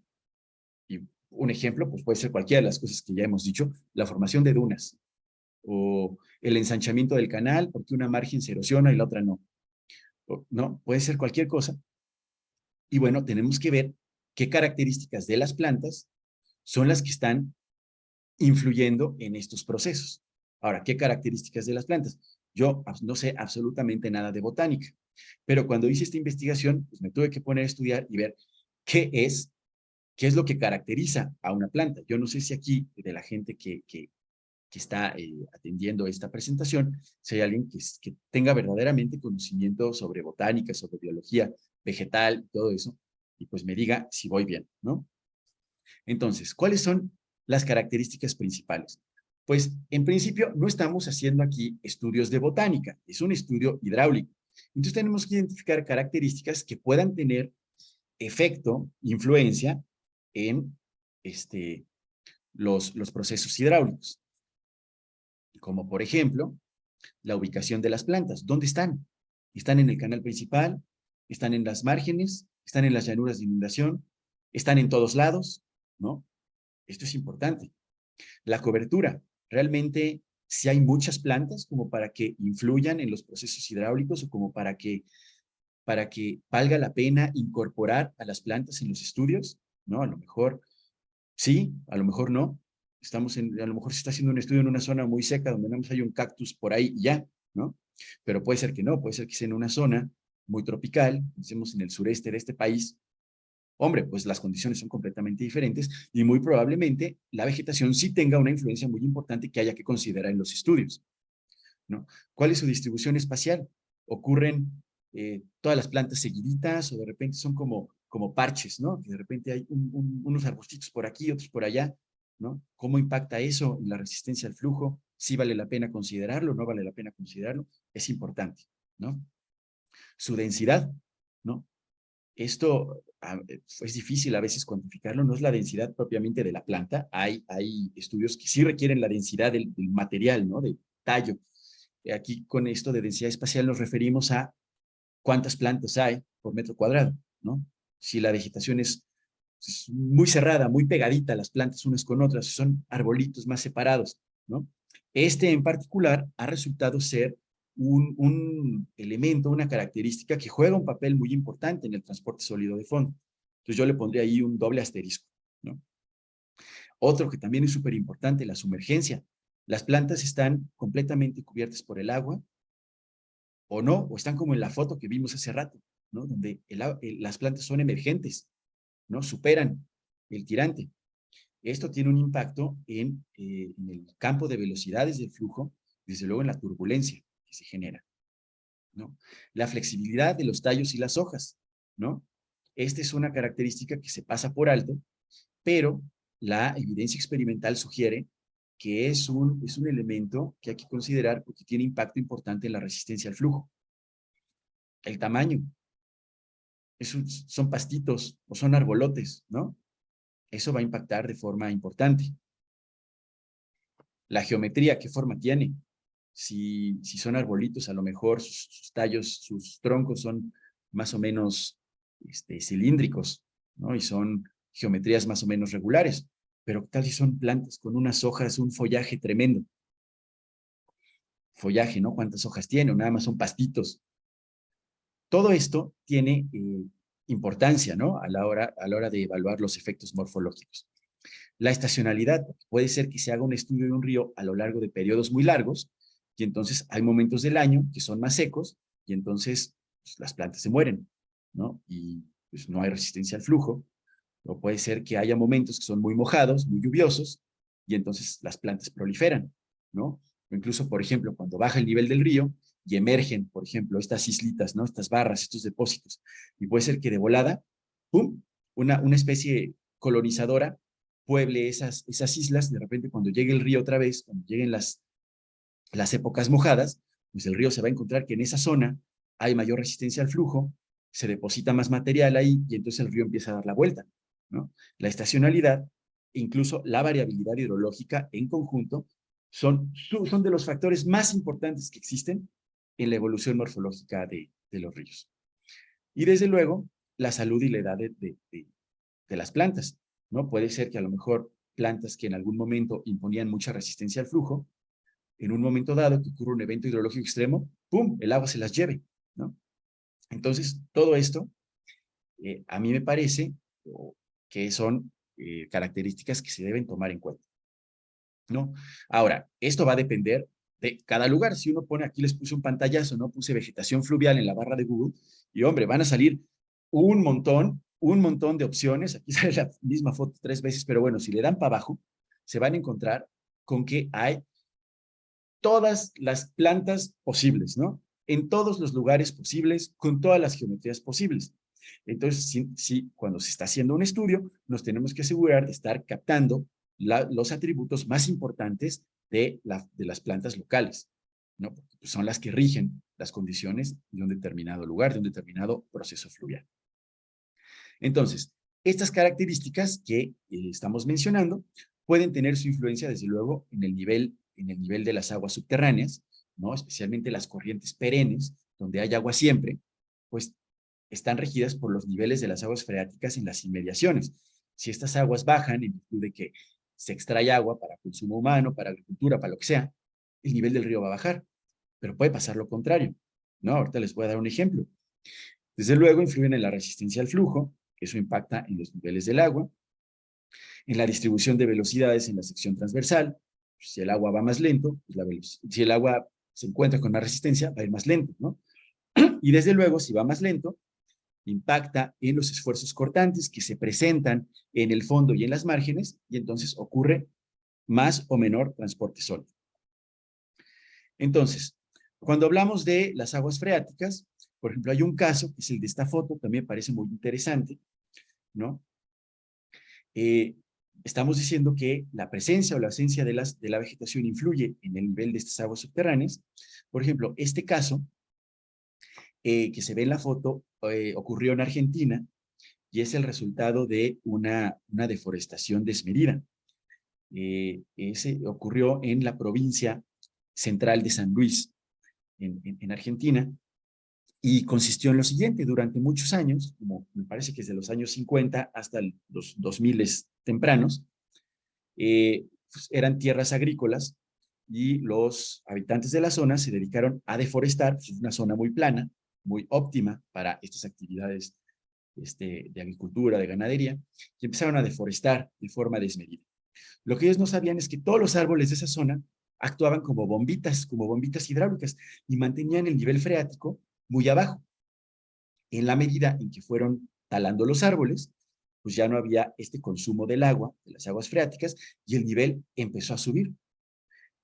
D: Y un ejemplo, pues puede ser cualquiera de las cosas que ya hemos dicho, la formación de dunas o el ensanchamiento del canal porque una margen se erosiona y la otra no. No, puede ser cualquier cosa. Y bueno, tenemos que ver qué características de las plantas son las que están influyendo en estos procesos. Ahora, ¿qué características de las plantas? Yo no sé absolutamente nada de botánica, pero cuando hice esta investigación, pues me tuve que poner a estudiar y ver qué es lo que caracteriza a una planta. Yo no sé si aquí, de la gente que está atendiendo esta presentación, si hay alguien que tenga verdaderamente conocimiento sobre botánica, sobre biología vegetal, todo eso, y pues me diga si voy bien, ¿no? Entonces, ¿cuáles son las características principales? Pues, en principio, no estamos haciendo aquí estudios de botánica, es un estudio hidráulico. Entonces, tenemos que identificar características que puedan tener efecto, influencia en los procesos hidráulicos. Como, por ejemplo, la ubicación de las plantas. ¿Dónde están? ¿Están en el canal principal? ¿Están en las márgenes? ¿Están en las llanuras de inundación? ¿Están en todos lados? ¿No? Esto es importante. La cobertura. Realmente, si hay muchas plantas como para que influyan en los procesos hidráulicos o como para que valga la pena incorporar a las plantas en los estudios, ¿no? A lo mejor sí, a lo mejor no. A lo mejor se está haciendo un estudio en una zona muy seca donde nada más hay un cactus por ahí y ya, ¿no? Pero puede ser que no, puede ser que sea en una zona muy tropical, pensemos en el sureste de este país. Hombre, pues las condiciones son completamente diferentes y muy probablemente la vegetación sí tenga una influencia muy importante que haya que considerar en los estudios, ¿no? ¿Cuál es su distribución espacial? ocurren todas las plantas seguiditas o de repente son como parches, ¿no? Que de repente hay unos arbustitos por aquí, otros por allá, ¿no? ¿Cómo impacta eso en la resistencia al flujo? ¿Sí vale la pena considerarlo? ¿No vale la pena considerarlo? Es importante, ¿no? Su densidad, ¿no? Esto es difícil a veces cuantificarlo, no es la densidad propiamente de la planta, hay estudios que sí requieren la densidad del material, ¿no? Del tallo. Aquí con esto de densidad espacial nos referimos a cuántas plantas hay por metro cuadrado, ¿no? Si la vegetación es muy cerrada, muy pegadita las plantas unas con otras, son arbolitos más separados, ¿no? Este en particular ha resultado ser un elemento, una característica que juega un papel muy importante en el transporte sólido de fondo. Entonces yo le pondría ahí un doble asterisco, ¿no? Otro que también es súper importante, la sumergencia. Las plantas están completamente cubiertas por el agua, o no, o están como en la foto que vimos hace rato, ¿no? Donde las plantas son emergentes, ¿no? Superan el tirante. Esto tiene un impacto en el campo de velocidades del flujo, desde luego en la turbulencia que se genera, ¿no? La flexibilidad de los tallos y las hojas, ¿no? Esta es una característica que se pasa por alto, pero la evidencia experimental sugiere que es un elemento que hay que considerar porque tiene impacto importante en la resistencia al flujo. El tamaño. Son pastitos o son arbolotes, ¿no? Eso va a impactar de forma importante. La geometría, ¿qué forma tiene? Si son arbolitos, a lo mejor sus tallos, sus troncos son más o menos cilíndricos, ¿no? Y son geometrías más o menos regulares. Pero ¿qué tal si son plantas con unas hojas, un follaje tremendo? Follaje, ¿no? ¿Cuántas hojas tiene? O nada más son pastitos. Todo esto tiene importancia, ¿no? A la hora de evaluar los efectos morfológicos. La estacionalidad, puede ser que se haga un estudio de un río a lo largo de periodos muy largos, y entonces hay momentos del año que son más secos, y entonces pues, las plantas se mueren, ¿no? Y pues no hay resistencia al flujo. O puede ser que haya momentos que son muy mojados, muy lluviosos, y entonces las plantas proliferan, ¿no? O incluso, por ejemplo, cuando baja el nivel del río y emergen, por ejemplo, estas islitas, ¿no? Estas barras, estos depósitos, y puede ser que de volada, ¡pum!, una especie colonizadora pueble esas islas. De repente, cuando llegue el río otra vez, cuando lleguen las épocas mojadas, pues el río se va a encontrar que en esa zona hay mayor resistencia al flujo, se deposita más material ahí y entonces el río empieza a dar la vuelta, ¿no? La estacionalidad, incluso la variabilidad hidrológica en conjunto, son de los factores más importantes que existen en la evolución morfológica de los ríos. Y desde luego, la salud y la edad de las plantas, ¿no? Puede ser que a lo mejor plantas que en algún momento imponían mucha resistencia al flujo, en un momento dado que ocurre un evento hidrológico extremo, ¡pum!, el agua se las lleve, ¿no? Entonces, todo esto, a mí me parece que son características que se deben tomar en cuenta, ¿no? Ahora, esto va a depender de cada lugar. Si uno pone, aquí les puse un pantallazo, ¿no? Puse vegetación fluvial en la barra de Google, y hombre, van a salir un montón de opciones. Aquí sale la misma foto 3 veces, pero bueno, si le dan para abajo, se van a encontrar con que hay todas las plantas posibles, ¿no? En todos los lugares posibles, con todas las geometrías posibles. Entonces, sí, cuando se está haciendo un estudio, nos tenemos que asegurar de estar captando los atributos más importantes de las plantas locales, ¿no? Porque pues, son las que rigen las condiciones de un determinado lugar, de un determinado proceso fluvial. Entonces, estas características que estamos mencionando pueden tener su influencia, desde luego, en el nivel de las aguas subterráneas, ¿no? Especialmente las corrientes perennes, donde hay agua siempre, pues están regidas por los niveles de las aguas freáticas en las inmediaciones. Si estas aguas bajan en virtud de que se extrae agua para consumo humano, para agricultura, para lo que sea, el nivel del río va a bajar. Pero puede pasar lo contrario, ¿no? Ahorita les voy a dar un ejemplo. Desde luego, influyen en la resistencia al flujo, que eso impacta en los niveles del agua, en la distribución de velocidades en la sección transversal. Si el agua va más lento, pues si el agua se encuentra con más resistencia, va a ir más lento, ¿no? Y desde luego, si va más lento, impacta en los esfuerzos cortantes que se presentan en el fondo y en las márgenes, y entonces ocurre más o menor transporte sólido. Entonces, Cuando hablamos de las aguas freáticas, por ejemplo, hay un caso, que es el de esta foto, también parece muy interesante, ¿no? Estamos diciendo que la presencia o la ausencia de la vegetación influye en el nivel de estas aguas subterráneas. Por ejemplo, este caso que se ve en la foto ocurrió en Argentina y es el resultado de una deforestación desmedida. Ese ocurrió en la provincia central de San Luis, en Argentina, y consistió en lo siguiente: durante muchos años, como me parece que desde los años 50 hasta los 2000 tempranos, pues eran tierras agrícolas y los habitantes de la zona se dedicaron a deforestar. Pues es una zona muy plana, muy óptima para estas actividades de agricultura, de ganadería, y empezaron a deforestar de forma desmedida. Lo que ellos no sabían es que todos los árboles de esa zona actuaban como bombitas hidráulicas, y mantenían el nivel freático muy abajo. En la medida en que fueron talando los árboles, pues ya no había este consumo del agua, de las aguas freáticas, y el nivel empezó a subir.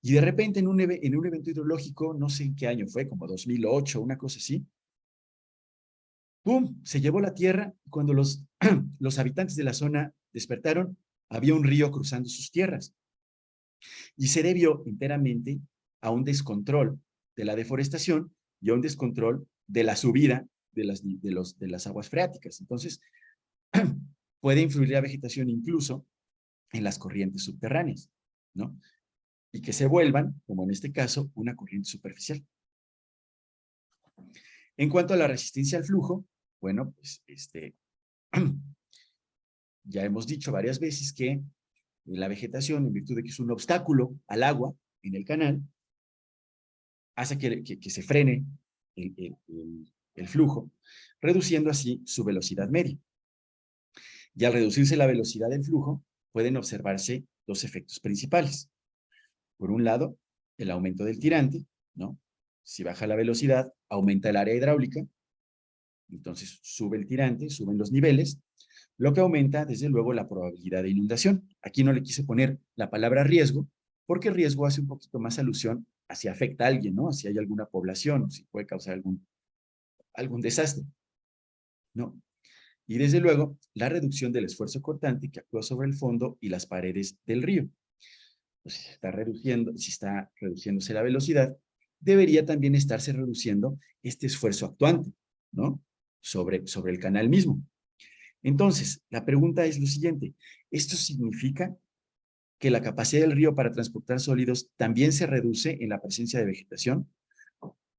D: Y de repente en un evento hidrológico, no sé en qué año fue, como 2008, una cosa así, ¡pum!, se llevó la tierra. Cuando los habitantes de la zona despertaron, había un río cruzando sus tierras. Y se debió enteramente a un descontrol de la deforestación y a un descontrol de la subida de las aguas freáticas. Entonces, puede influir la vegetación incluso en las corrientes subterráneas, ¿no? Y que se vuelvan, como en este caso, una corriente superficial. En cuanto a la resistencia al flujo, bueno, pues ya hemos dicho varias veces que la vegetación, en virtud de que es un obstáculo al agua en el canal, hace que se frene el flujo, reduciendo así su velocidad media. Y al reducirse la velocidad del flujo, pueden observarse dos efectos principales. Por un lado, el aumento del tirante, ¿no? Si baja la velocidad, aumenta el área hidráulica, entonces sube el tirante, suben los niveles, lo que aumenta, desde luego, la probabilidad de inundación. Aquí no le quise poner la palabra riesgo, porque riesgo hace un poquito más alusión a si afecta a alguien, ¿no? Si hay alguna población, si puede causar algún desastre, ¿no? Y desde luego, la reducción del esfuerzo cortante que actúa sobre el fondo y las paredes del río. Pues si está reduciéndose la velocidad, debería también estarse reduciendo este esfuerzo actuante, ¿no? Sobre el canal mismo. Entonces, la pregunta es lo siguiente: ¿esto significa que la capacidad del río para transportar sólidos también se reduce en la presencia de vegetación?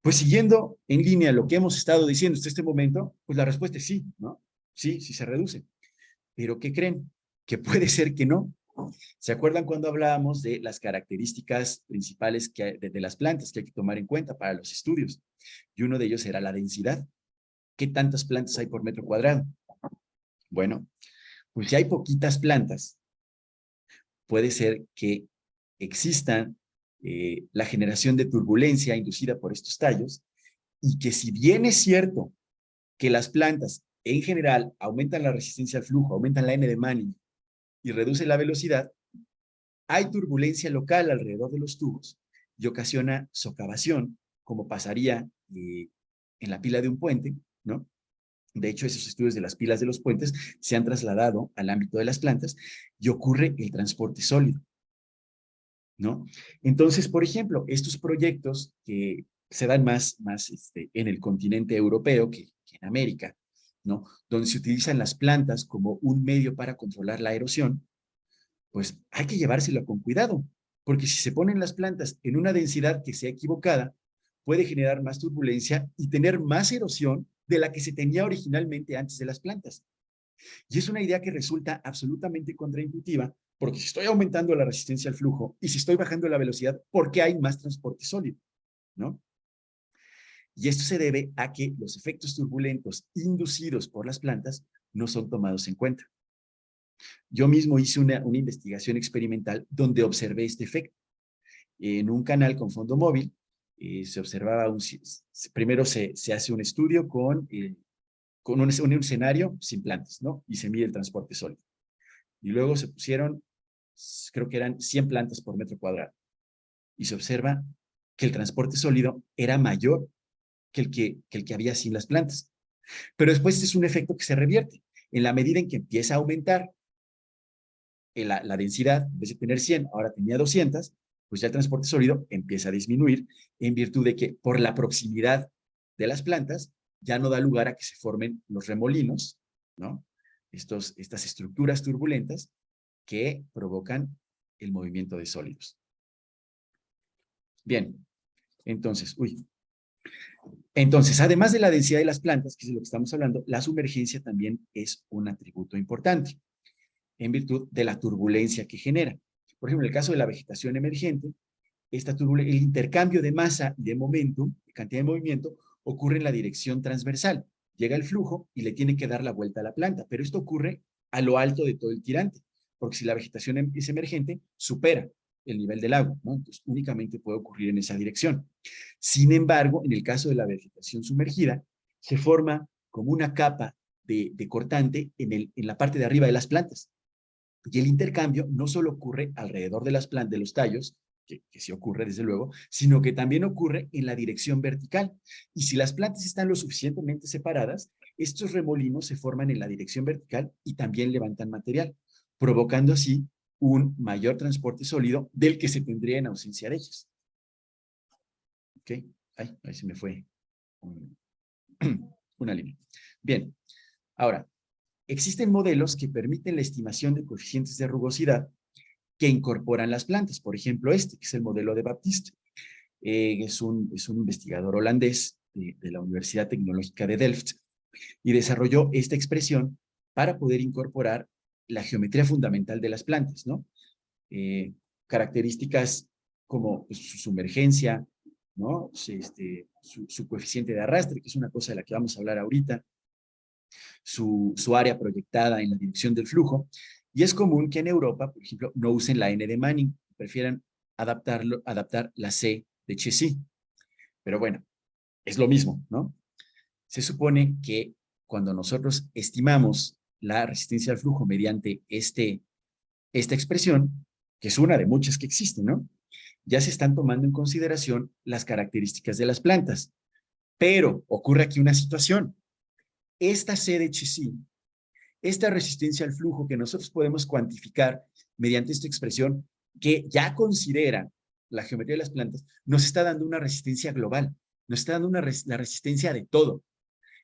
D: Pues siguiendo en línea lo que hemos estado diciendo hasta este momento, pues la respuesta es sí, ¿no? Sí, sí se reduce. ¿Pero qué creen? Que puede ser que no. ¿Se acuerdan cuando hablábamos de las características principales de las plantas que hay que tomar en cuenta para los estudios? Y uno de ellos era la densidad. ¿Qué tantas plantas hay por metro cuadrado? Bueno, pues si hay poquitas plantas, puede ser que existan la generación de turbulencia inducida por estos tallos, y que si bien es cierto que las plantas en general aumentan la resistencia al flujo, aumentan la N de Manning y reducen la velocidad, hay turbulencia local alrededor de los tubos y ocasiona socavación, como pasaría en la pila de un puente, ¿no? De hecho, esos estudios de las pilas de los puentes se han trasladado al ámbito de las plantas y ocurre el transporte sólido, ¿no? Entonces, por ejemplo, estos proyectos que se dan más en el continente europeo que en América, ¿no? Donde se utilizan las plantas como un medio para controlar la erosión, pues hay que llevárselo con cuidado, porque si se ponen las plantas en una densidad que sea equivocada, puede generar más turbulencia y tener más erosión de la que se tenía originalmente antes de las plantas. Y es una idea que resulta absolutamente contraintuitiva, porque si estoy aumentando la resistencia al flujo y si estoy bajando la velocidad, ¿por qué hay más transporte sólido? ¿No? Y esto se debe a que los efectos turbulentos inducidos por las plantas no son tomados en cuenta. Yo mismo hice una investigación experimental donde observé este efecto. En un canal con fondo móvil se observaba, primero se hace un estudio con un escenario sin plantas, ¿no? Y se mide el transporte sólido. Y luego se pusieron, creo que eran 100 plantas por metro cuadrado. Y se observa que el transporte sólido era mayor que el que había sin las plantas. Pero después es un efecto que se revierte. En la medida en que empieza a aumentar la densidad, en vez de tener 100, ahora tenía 200, pues ya el transporte sólido empieza a disminuir en virtud de que por la proximidad de las plantas ya no da lugar a que se formen los remolinos, ¿no? Estas estructuras turbulentas que provocan el movimiento de sólidos. Bien, entonces, además de la densidad de las plantas, que es de lo que estamos hablando, la sumergencia también es un atributo importante en virtud de la turbulencia que genera. Por ejemplo, en el caso de la vegetación emergente, el intercambio de masa y de momentum, de cantidad de movimiento, ocurre en la dirección transversal. Llega el flujo y le tiene que dar la vuelta a la planta, pero esto ocurre a lo alto de todo el tirante, porque si la vegetación es emergente, supera el nivel del agua, ¿no? Entonces, únicamente puede ocurrir en esa dirección. Sin embargo, en el caso de la vegetación sumergida, se forma como una capa de cortante en la parte de arriba de las plantas. Y el intercambio no solo ocurre alrededor de las plantas, de los tallos, que sí ocurre desde luego, sino que también ocurre en la dirección vertical. Y si las plantas están lo suficientemente separadas, estos remolinos se forman en la dirección vertical y también levantan material, provocando así un mayor transporte sólido del que se tendría en ausencia de ellas. ¿Ok? Ahí se me fue una línea. Bien, ahora, existen modelos que permiten la estimación de coeficientes de rugosidad que incorporan las plantas. Por ejemplo, que es el modelo de Baptiste. Es un investigador holandés de la Universidad Tecnológica de Delft y desarrolló esta expresión para poder incorporar la geometría fundamental de las plantas, ¿no? Características como pues, su sumergencia, ¿no? Su coeficiente de arrastre, que es una cosa de la que vamos a hablar ahorita, su área proyectada en la dirección del flujo, y es común que en Europa, por ejemplo, no usen la N de Manning, prefieran adaptar la C de Chessy. Pero bueno, es lo mismo, ¿no? Se supone que cuando nosotros estimamos la resistencia al flujo mediante esta expresión, que es una de muchas que existen, ¿no? Ya se están tomando en consideración las características de las plantas. Pero ocurre aquí una situación. Esta C de Chessy, esta resistencia al flujo que nosotros podemos cuantificar mediante esta expresión que ya considera la geometría de las plantas, nos está dando una resistencia global, nos está dando la resistencia de todo,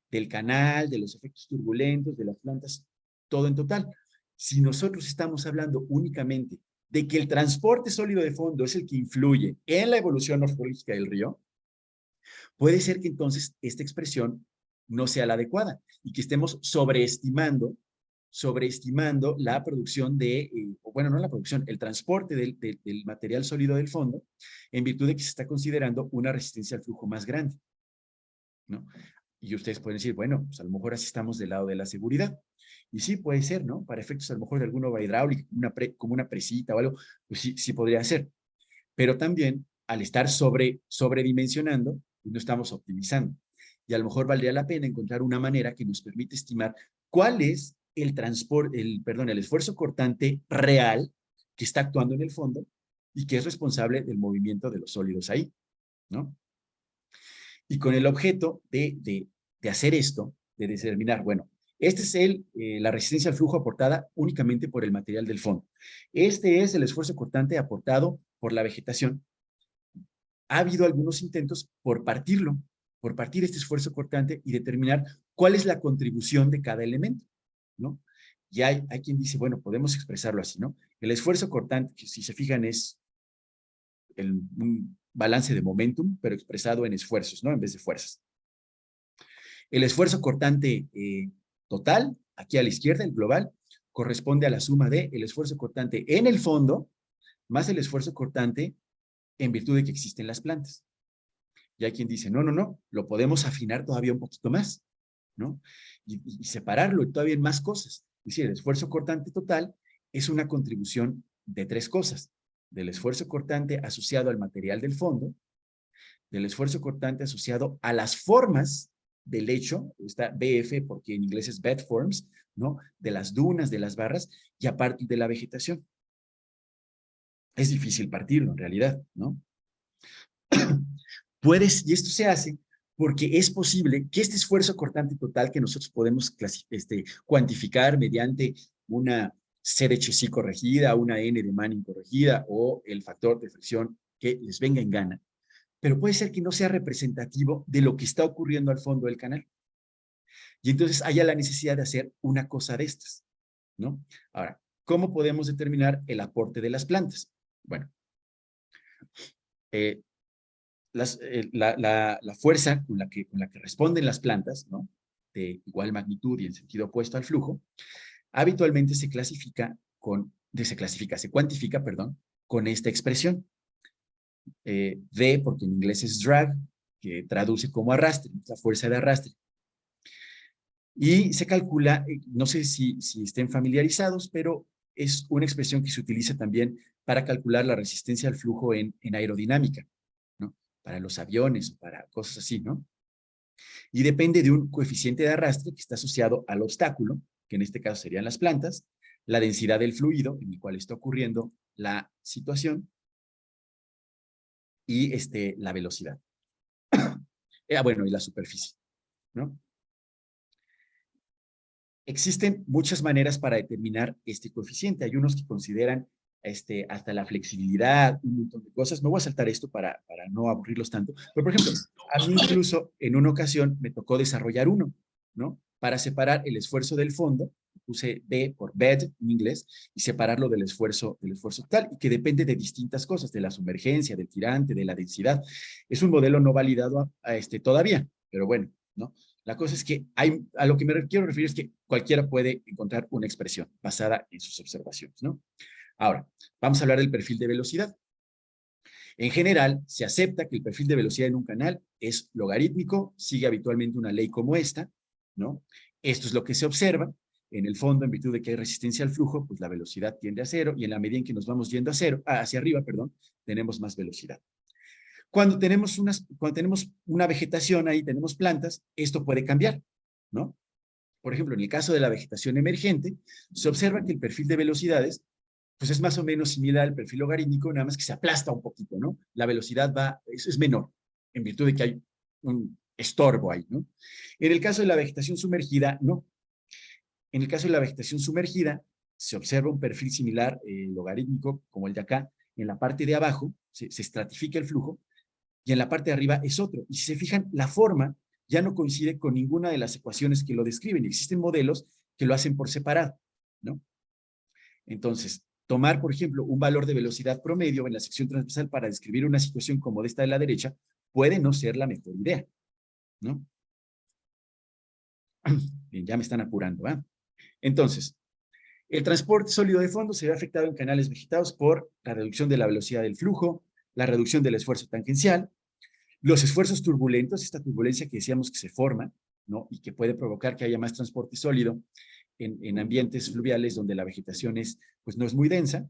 D: del canal, de los efectos turbulentos, de las plantas, todo en total. Si nosotros estamos hablando únicamente de que el transporte sólido de fondo es el que influye en la evolución morfológica del río, puede ser que entonces esta expresión no sea la adecuada y que estemos sobreestimando la producción bueno, no la producción, el transporte del material sólido del fondo en virtud de que se está considerando una resistencia al flujo más grande, ¿no? Y ustedes pueden decir, bueno, pues a lo mejor así estamos del lado de la seguridad. Y sí, puede ser, ¿no? Para efectos a lo mejor de alguna obra hidráulica, como una presita o algo, pues sí podría ser. Pero también, al estar sobredimensionando, no estamos optimizando. Y a lo mejor valdría la pena encontrar una manera que nos permite estimar cuál es el esfuerzo cortante real que está actuando en el fondo y que es responsable del movimiento de los sólidos ahí, ¿no? Y con el objeto de hacer esto, de determinar, bueno, este es la resistencia al flujo aportada únicamente por el material del fondo. Este es el esfuerzo cortante aportado por la vegetación. Ha habido algunos intentos por partir este esfuerzo cortante y determinar cuál es la contribución de cada elemento, ¿no? Y hay quien dice, bueno, podemos expresarlo así, ¿no? El esfuerzo cortante, que si se fijan es un balance de momentum, pero expresado en esfuerzos, ¿no? En vez de fuerzas. El esfuerzo cortante total, aquí a la izquierda, el global, corresponde a la suma de el esfuerzo cortante en el fondo más el esfuerzo cortante en virtud de que existen las plantas. Y hay quien dice, no, lo podemos afinar todavía un poquito más, ¿no? Y separarlo todavía en más cosas. Es decir, el esfuerzo cortante total es una contribución de 3 cosas. Del esfuerzo cortante asociado al material del fondo, del esfuerzo cortante asociado a las formas del lecho, está BF porque en inglés es bed forms, ¿no? De las dunas, de las barras, y aparte de la vegetación. Es difícil partirlo en realidad, ¿no? Y esto se hace porque es posible que este esfuerzo cortante total que nosotros podemos cuantificar mediante una C de Checy corregida, una N de Manning corregida o el factor de fricción que les venga en gana, pero puede ser que no sea representativo de lo que está ocurriendo al fondo del canal. Y entonces haya la necesidad de hacer una cosa de estas, ¿no? Ahora, ¿cómo podemos determinar el aporte de las plantas? Bueno, la fuerza con la que responden las plantas, ¿no? De igual magnitud y en sentido opuesto al flujo, habitualmente se cuantifica, perdón, con esta expresión. D, porque en inglés es drag, que traduce como arrastre, la fuerza de arrastre. Y se calcula, no sé si estén familiarizados, pero es una expresión que se utiliza también para calcular la resistencia al flujo en aerodinámica, ¿no? Para los aviones o para cosas así, ¿no? Y depende de un coeficiente de arrastre que está asociado al obstáculo, que en este caso serían las plantas, la densidad del fluido en el cual está ocurriendo la situación y la velocidad. Bueno, y la superficie, ¿no? Existen muchas maneras para determinar este coeficiente. Hay unos que consideran hasta la flexibilidad, un montón de cosas. Me voy a saltar esto para no aburrirlos tanto. Pero, por ejemplo, a mí incluso en una ocasión me tocó desarrollar uno, ¿no? Para separar el esfuerzo del fondo, puse B por bed en inglés, y separarlo del esfuerzo total, y que depende de distintas cosas, de la sumergencia, del tirante, de la densidad. Es un modelo no validado todavía, pero bueno, ¿no? La cosa es que a lo que me quiero referir es que cualquiera puede encontrar una expresión basada en sus observaciones, ¿no? Ahora, vamos a hablar del perfil de velocidad. En general, se acepta que el perfil de velocidad en un canal es logarítmico, sigue habitualmente una ley como esta, ¿no? Esto es lo que se observa. En el fondo, en virtud de que hay resistencia al flujo, pues la velocidad tiende a cero, y en la medida en que nos vamos yendo hacia arriba, tenemos más velocidad. Cuando tenemos una vegetación ahí, tenemos plantas, esto puede cambiar, ¿no? Por ejemplo, en el caso de la vegetación emergente, se observa que el perfil de velocidades pues es más o menos similar al perfil logarítmico, nada más que se aplasta un poquito, ¿no? La velocidad es menor, en virtud de que hay un estorbo ahí, ¿no? En el caso de la vegetación sumergida, no. En el caso de la vegetación sumergida, se observa un perfil similar logarítmico, como el de acá. En la parte de abajo se estratifica el flujo, y en la parte de arriba es otro. Y si se fijan, la forma ya no coincide con ninguna de las ecuaciones que lo describen. Existen modelos que lo hacen por separado, ¿no? Entonces, tomar, por ejemplo, un valor de velocidad promedio en la sección transversal para describir una situación como de esta de la derecha puede no ser la mejor idea, ¿no? Bien, ya me están apurando, ¿eh? Entonces, el transporte sólido de fondo se ve afectado en canales vegetados por la reducción de la velocidad del flujo, la reducción del esfuerzo tangencial, los esfuerzos turbulentos, esta turbulencia que decíamos que se forma, ¿no? Y que puede provocar que haya más transporte sólido en ambientes fluviales donde la vegetación pues no es muy densa.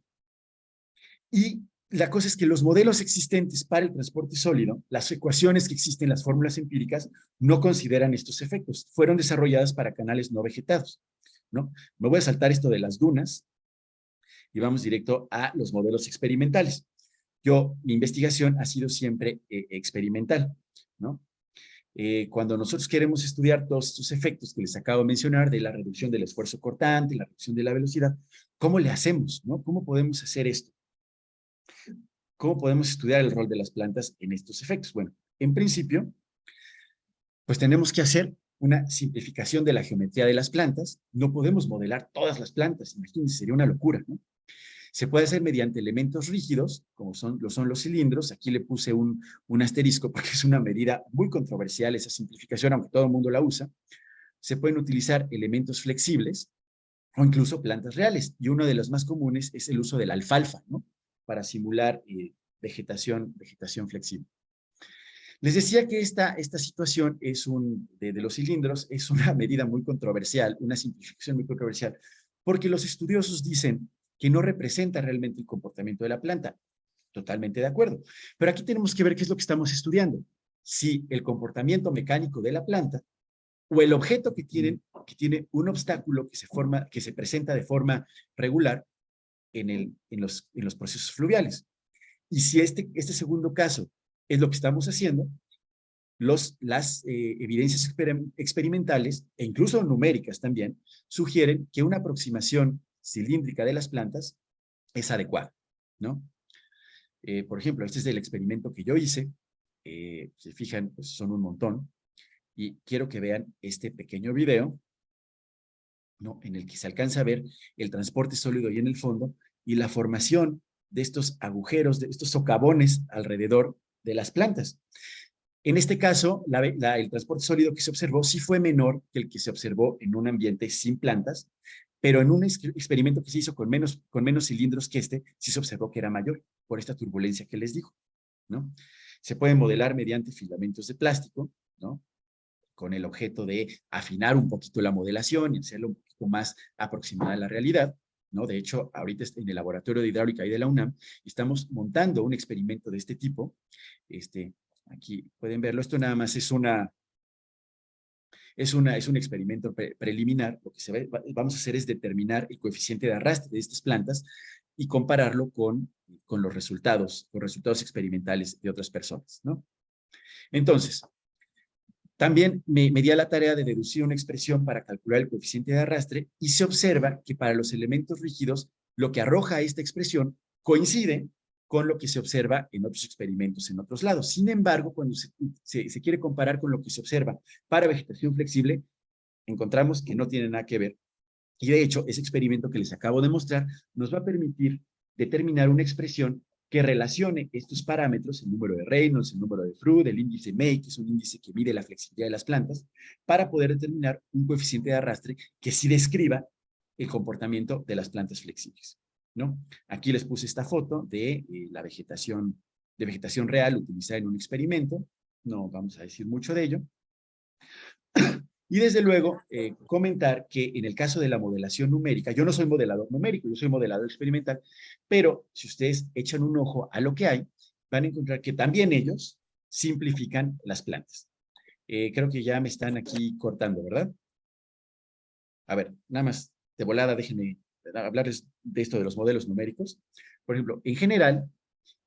D: Y la cosa es que los modelos existentes para el transporte sólido, las ecuaciones que existen, las fórmulas empíricas, no consideran estos efectos. Fueron desarrolladas para canales no vegetados, ¿no? Me voy a saltar esto de las dunas y vamos directo a los modelos experimentales. Mi investigación ha sido siempre experimental, ¿no? Cuando nosotros queremos estudiar todos estos efectos que les acabo de mencionar, de la reducción del esfuerzo cortante, la reducción de la velocidad, ¿cómo le hacemos, no? ¿Cómo podemos hacer esto? ¿Cómo podemos estudiar el rol de las plantas en estos efectos? Bueno, en principio, pues tenemos que hacer una simplificación de la geometría de las plantas. No podemos modelar todas las plantas, imagínense, sería una locura, ¿no? Se puede hacer mediante elementos rígidos, como lo son los cilindros. Aquí le puse un asterisco porque es una medida muy controversial esa simplificación, aunque todo el mundo la usa. Se pueden utilizar elementos flexibles o incluso plantas reales. Y uno de los más comunes es el uso de la alfalfa, ¿no? Para simular vegetación flexible. Les decía que esta situación de los cilindros es una medida muy controversial, una simplificación muy controversial, porque los estudiosos dicen que no representa realmente el comportamiento de la planta. Totalmente de acuerdo. Pero aquí tenemos que ver qué es lo que estamos estudiando. Si el comportamiento mecánico de la planta o el objeto que tiene un obstáculo que se presenta de forma regular en los procesos fluviales. Y si este segundo caso es lo que estamos haciendo, las evidencias experimentales, e incluso numéricas también, sugieren que una aproximación cilíndrica de las plantas es adecuada, ¿no? Por ejemplo, este es el experimento que yo hice. Se fijan, pues son un montón. Y quiero que vean este pequeño video, ¿no? En el que se alcanza a ver el transporte sólido ahí en el fondo y la formación de estos agujeros, de estos socavones alrededor de las plantas. En este caso, el transporte sólido que se observó sí fue menor que el que se observó en un ambiente sin plantas, pero en un experimento que se hizo con menos cilindros que este, sí se observó que era mayor por esta turbulencia que les digo, ¿no? Se puede modelar mediante filamentos de plástico, ¿no? Con el objeto de afinar un poquito la modelación y hacerlo un poquito más aproximada a la realidad, ¿no? De hecho, ahorita en el laboratorio de hidráulica y de la UNAM estamos montando un experimento de este tipo. Aquí pueden verlo. Esto nada más es un experimento preliminar. Lo que vamos a hacer es determinar el coeficiente de arrastre de estas plantas y compararlo con los resultados experimentales de otras personas, ¿no? Entonces, también me di a la tarea de deducir una expresión para calcular el coeficiente de arrastre y se observa que para los elementos rígidos, lo que arroja esta expresión coincide con lo que se observa en otros experimentos en otros lados. Sin embargo, cuando se quiere comparar con lo que se observa para vegetación flexible, encontramos que no tiene nada que ver. Y de hecho, ese experimento que les acabo de mostrar nos va a permitir determinar una expresión que relacione estos parámetros, el número de Reynolds, el número de Froude, el índice May, que es un índice que mide la flexibilidad de las plantas, para poder determinar un coeficiente de arrastre que sí describa el comportamiento de las plantas flexibles, ¿no? Aquí les puse esta foto de la vegetación real utilizada en un experimento. No vamos a decir mucho de ello. Y desde luego, comentar que en el caso de la modelación numérica, yo no soy modelador numérico, yo soy modelador experimental, pero si ustedes echan un ojo a lo que hay, van a encontrar que también ellos simplifican las plantas. Creo que ya me están aquí cortando, ¿verdad? A ver, nada más de volada, déjenme hablarles de esto de los modelos numéricos. Por ejemplo, en general,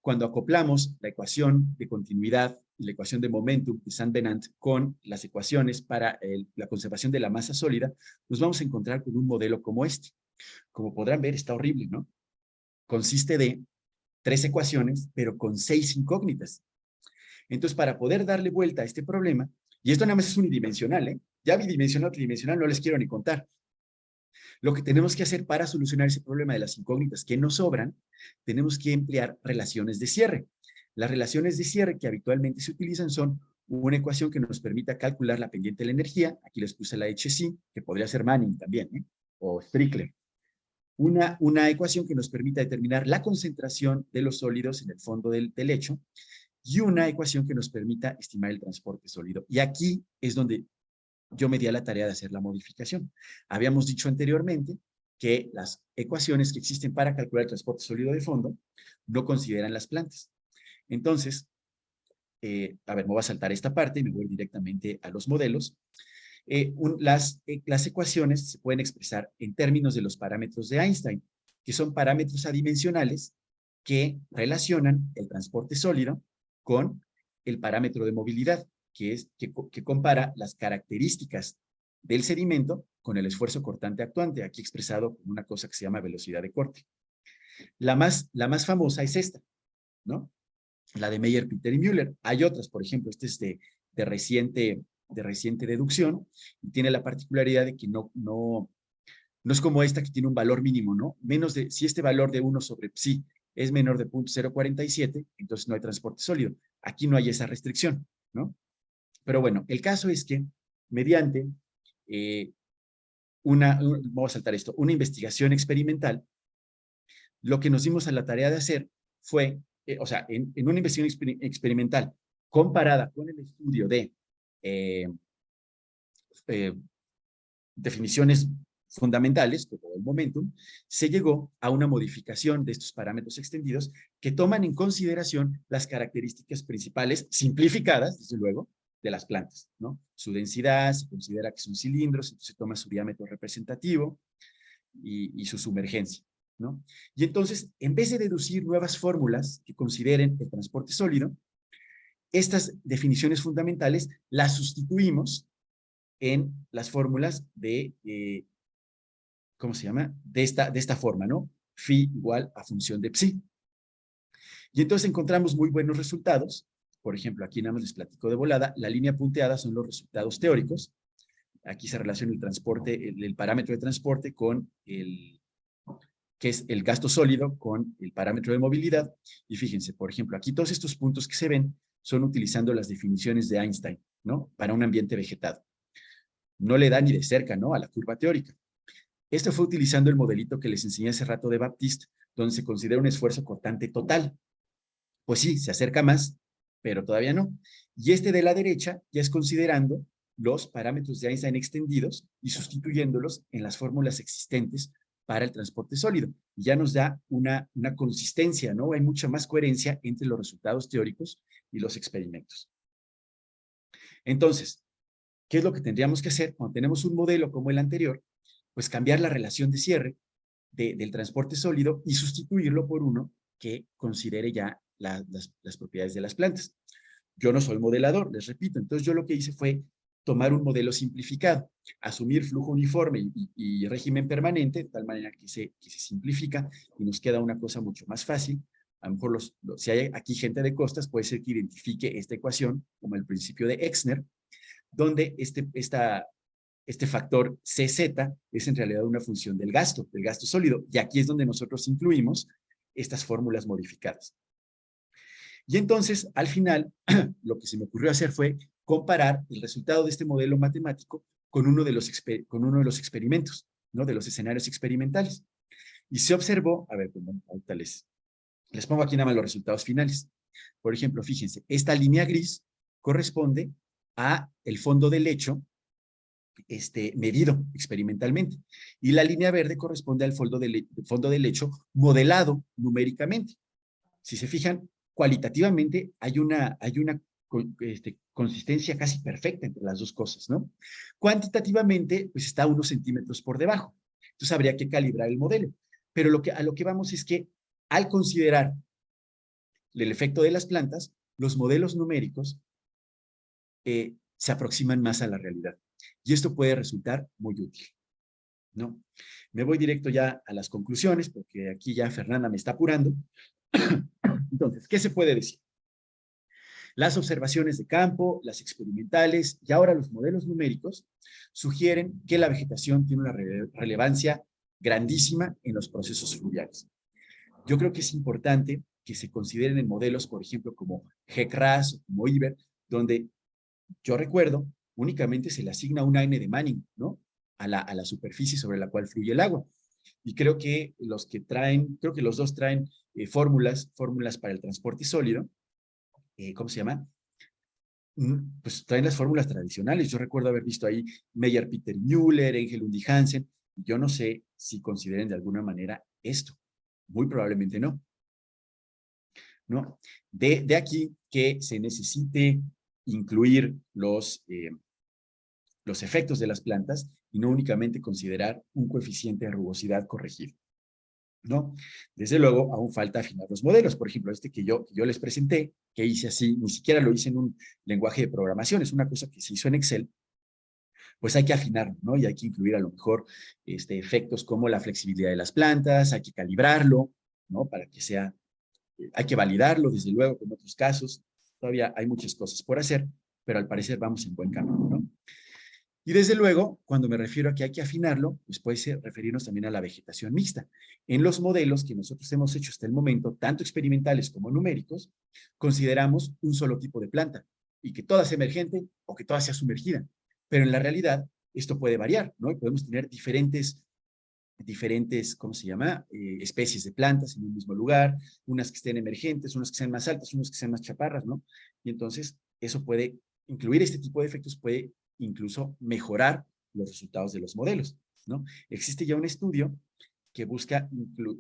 D: cuando acoplamos la ecuación de continuidad y la ecuación de momentum de Saint-Venant con las ecuaciones para la conservación de la masa sólida, nos vamos a encontrar con un modelo como este. Como podrán ver, está horrible, ¿no? Consiste de 3 ecuaciones, pero con 6 incógnitas. Entonces, para poder darle vuelta a este problema, y esto nada más es unidimensional, ¿eh? Ya bidimensional, tridimensional, no les quiero ni contar. Lo que tenemos que hacer para solucionar ese problema de las incógnitas que nos sobran, tenemos que emplear relaciones de cierre. Las relaciones de cierre que habitualmente se utilizan son una ecuación que nos permita calcular la pendiente de la energía. Aquí les puse la HC, que podría ser Manning también, ¿eh? O Strickler. Una ecuación que nos permita determinar la concentración de los sólidos en el fondo del lecho y una ecuación que nos permita estimar el transporte sólido. Y aquí es donde yo me di a la tarea de hacer la modificación. Habíamos dicho anteriormente que las ecuaciones que existen para calcular el transporte sólido de fondo no consideran las plantas. Entonces, a ver, me voy a saltar esta parte y me voy directamente a los modelos. Las ecuaciones se pueden expresar en términos de los parámetros de Einstein, que son parámetros adimensionales que relacionan el transporte sólido con el parámetro de movilidad, que compara las características del sedimento con el esfuerzo cortante actuante, aquí expresado con una cosa que se llama velocidad de corte. La más famosa es esta, ¿no? La de Meyer, Peter y Müller. Hay otras, por ejemplo, este es de reciente deducción, y tiene la particularidad de que no es como esta que tiene un valor mínimo, ¿no? Si este valor de 1 sobre psi es menor de 0.047, entonces no hay transporte sólido. Aquí no hay esa restricción, ¿no? Pero bueno, el caso es que mediante vamos a saltar esto, una investigación experimental, lo que nos dimos a la tarea de hacer fue, o sea, en una investigación experimental comparada con el estudio de definiciones fundamentales, como el momentum, se llegó a una modificación de estos parámetros extendidos que toman en consideración las características principales, simplificadas, desde luego, de las plantas, ¿no? Su densidad, se considera que son cilindros, entonces se toma su diámetro representativo y su sumergencia, ¿no? Y entonces, en vez de deducir nuevas fórmulas que consideren el transporte sólido, estas definiciones fundamentales las sustituimos en las fórmulas de, ¿cómo se llama? De esta forma, ¿no? Phi igual a función de psi. Y entonces encontramos muy buenos resultados. Por ejemplo, aquí nada más les platico de volada. La línea punteada son los resultados teóricos. Aquí se relaciona el transporte, el parámetro de transporte con que es el gasto sólido con el parámetro de movilidad. Y fíjense, por ejemplo, aquí todos estos puntos que se ven son utilizando las definiciones de Einstein, ¿no? Para un ambiente vegetado. No le da ni de cerca, ¿no? A la curva teórica. Esto fue utilizando el modelito que les enseñé hace rato de Baptiste, donde se considera un esfuerzo cortante total. Pues sí, se acerca más, pero todavía no. Y este de la derecha ya es considerando los parámetros de Einstein extendidos y sustituyéndolos en las fórmulas existentes para el transporte sólido. Y ya nos da una consistencia, ¿no? Hay mucha más coherencia entre los resultados teóricos y los experimentos. Entonces, ¿qué es lo que tendríamos que hacer cuando tenemos un modelo como el anterior? Pues cambiar la relación de cierre del transporte sólido y sustituirlo por uno que considere ya las propiedades de las plantas. Yo no soy modelador, les repito, entonces yo lo que hice fue tomar un modelo simplificado, asumir flujo uniforme y régimen permanente, de tal manera que se simplifica y nos queda una cosa mucho más fácil. A lo mejor si hay aquí gente de costas, puede ser que identifique esta ecuación como el principio de Exner, donde este factor CZ es en realidad una función del gasto sólido, y aquí es donde nosotros incluimos estas fórmulas modificadas. Y entonces, al final, lo que se me ocurrió hacer fue comparar el resultado de este modelo matemático con uno de los experimentos, ¿no? De los escenarios experimentales. Y se observó, a ver, ahorita les pongo aquí nada más los resultados finales. Por ejemplo, fíjense, esta línea gris corresponde a el fondo de lecho medido experimentalmente. Y la línea verde corresponde al fondo de lecho modelado numéricamente. Si se fijan, cualitativamente hay una consistencia casi perfecta entre las dos cosas, ¿no? Cuantitativamente, pues está a unos centímetros por debajo. Entonces habría que calibrar el modelo. Pero a lo que vamos es que al considerar el efecto de las plantas, los modelos numéricos se aproximan más a la realidad. Y esto puede resultar muy útil, ¿no? Me voy directo ya a las conclusiones, porque aquí ya Fernanda me está apurando. Entonces, ¿qué se puede decir? Las observaciones de campo, las experimentales y ahora los modelos numéricos sugieren que la vegetación tiene una relevancia grandísima en los procesos fluviales. Yo creo que es importante que se consideren en modelos, por ejemplo, como GEC-RAS o como IBER, donde yo recuerdo únicamente se le asigna una n de Manning, ¿no? A la superficie sobre la cual fluye el agua. Y creo que creo que los dos traen fórmulas para el transporte sólido. ¿Cómo se llama? Pues traen las fórmulas tradicionales. Yo recuerdo haber visto ahí Meyer, Peter, Müller, Engelund y Hansen. Yo no sé si consideren de alguna manera esto. Muy probablemente no. ¿No? De aquí que se necesite incluir los efectos de las plantas y no únicamente considerar un coeficiente de rugosidad corregido, ¿no? Desde luego, aún falta afinar los modelos. Por ejemplo, que yo les presenté, que hice así, ni siquiera lo hice en un lenguaje de programación, es una cosa que se hizo en Excel, pues hay que afinarlo, ¿no? Y hay que incluir a lo mejor efectos como la flexibilidad de las plantas, hay que calibrarlo, ¿no? Para que sea, hay que validarlo, desde luego, como en otros casos. Todavía hay muchas cosas por hacer, pero al parecer vamos en buen camino, ¿no? Y desde luego, cuando me refiero a que hay que afinarlo, pues puede referirnos también a la vegetación mixta. En los modelos que nosotros hemos hecho hasta el momento, tanto experimentales como numéricos, consideramos un solo tipo de planta y que toda sea emergente o que toda sea sumergida. Pero en la realidad, esto puede variar, ¿no? Y podemos tener diferentes, ¿cómo se llama? Especies de plantas en un mismo lugar, unas que estén emergentes, unas que sean más altas, unas que sean más chaparras, ¿no? Y entonces, eso puede, incluir este tipo de efectos puede incluso mejorar los resultados de los modelos, ¿no? Existe ya un estudio que busca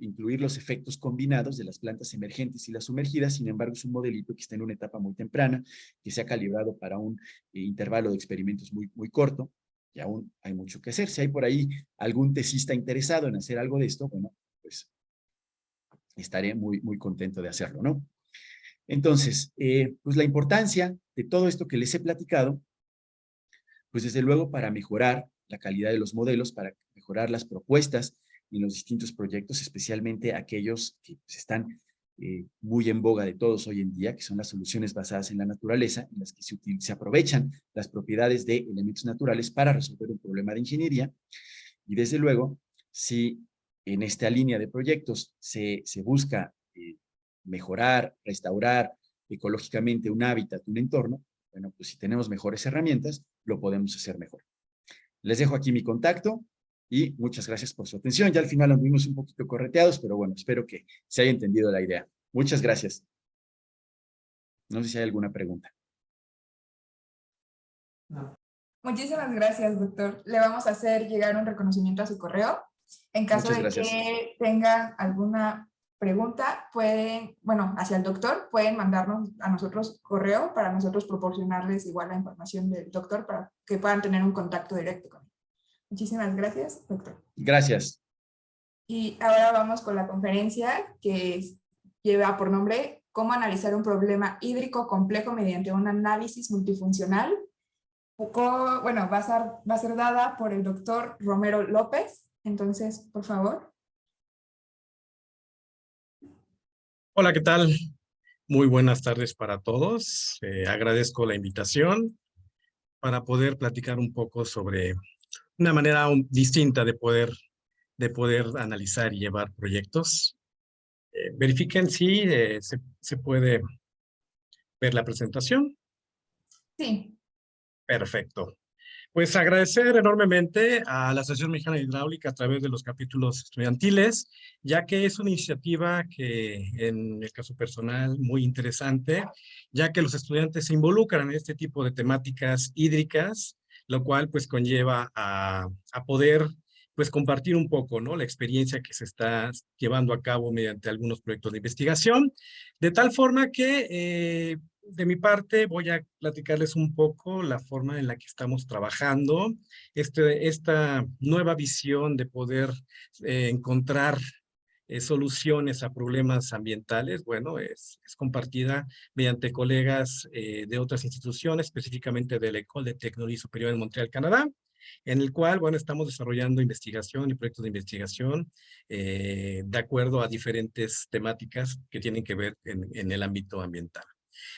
D: incluir los efectos combinados de las plantas emergentes y las sumergidas. Sin embargo, es un modelito que está en una etapa muy temprana, que se ha calibrado para un intervalo de experimentos muy, muy corto, y aún hay mucho que hacer. Si hay por ahí algún tesista interesado en hacer algo de esto, bueno, pues estaré muy, muy contento de hacerlo, ¿no? Entonces, pues la importancia de todo esto que les he platicado, pues desde luego para mejorar la calidad de los modelos, para mejorar las propuestas en los distintos proyectos, especialmente aquellos que pues, están muy en boga de todos hoy en día, que son las soluciones basadas en la naturaleza, en las que se aprovechan las propiedades de elementos naturales para resolver un problema de ingeniería. Y desde luego, si en esta línea de proyectos se busca mejorar, restaurar ecológicamente un hábitat, un entorno, bueno, pues si tenemos mejores herramientas, lo podemos hacer mejor. Les dejo aquí mi contacto y muchas gracias por su atención. Ya al final anduvimos un poquito correteados, pero bueno, espero que se haya entendido la idea. Muchas gracias. No sé si hay alguna pregunta.
A: Muchísimas gracias, doctor. Le vamos a hacer llegar un reconocimiento a su correo. En caso
D: Muchas
A: de
D: gracias.
A: que tengan alguna pregunta, pueden, bueno, hacia el doctor, pueden mandarnos a nosotros correo para nosotros proporcionarles igual la información del doctor para que puedan tener un contacto directo con él. Muchísimas gracias, doctor.
D: Gracias.
A: Y ahora vamos con la conferencia que lleva por nombre ¿Cómo analizar un problema hídrico complejo mediante un análisis multifuncional? Bueno, va a ser dada por el doctor Romero López. Entonces, por favor.
E: Hola, ¿qué tal? Muy buenas tardes para todos. Agradezco la invitación para poder platicar un poco sobre una manera distinta de poder analizar y llevar proyectos. Verifiquen si se puede ver la presentación.
A: Sí.
E: Perfecto. Pues agradecer enormemente a la Asociación Mexicana de Hidráulica a través de los capítulos estudiantiles, ya que es una iniciativa que en el caso personal muy interesante, ya que los estudiantes se involucran en este tipo de temáticas hídricas, lo cual pues conlleva a poder pues compartir un poco, ¿no? La experiencia que se está llevando a cabo mediante algunos proyectos de investigación, de tal forma que de mi parte voy a platicarles un poco la forma en la que estamos trabajando, esta nueva visión de poder encontrar soluciones a problemas ambientales, bueno, es compartida mediante colegas de otras instituciones, específicamente de la École de Tecnología Superior en Montreal, Canadá, en el cual, bueno, estamos desarrollando investigación y proyectos de investigación de acuerdo a diferentes temáticas que tienen que ver en el ámbito ambiental.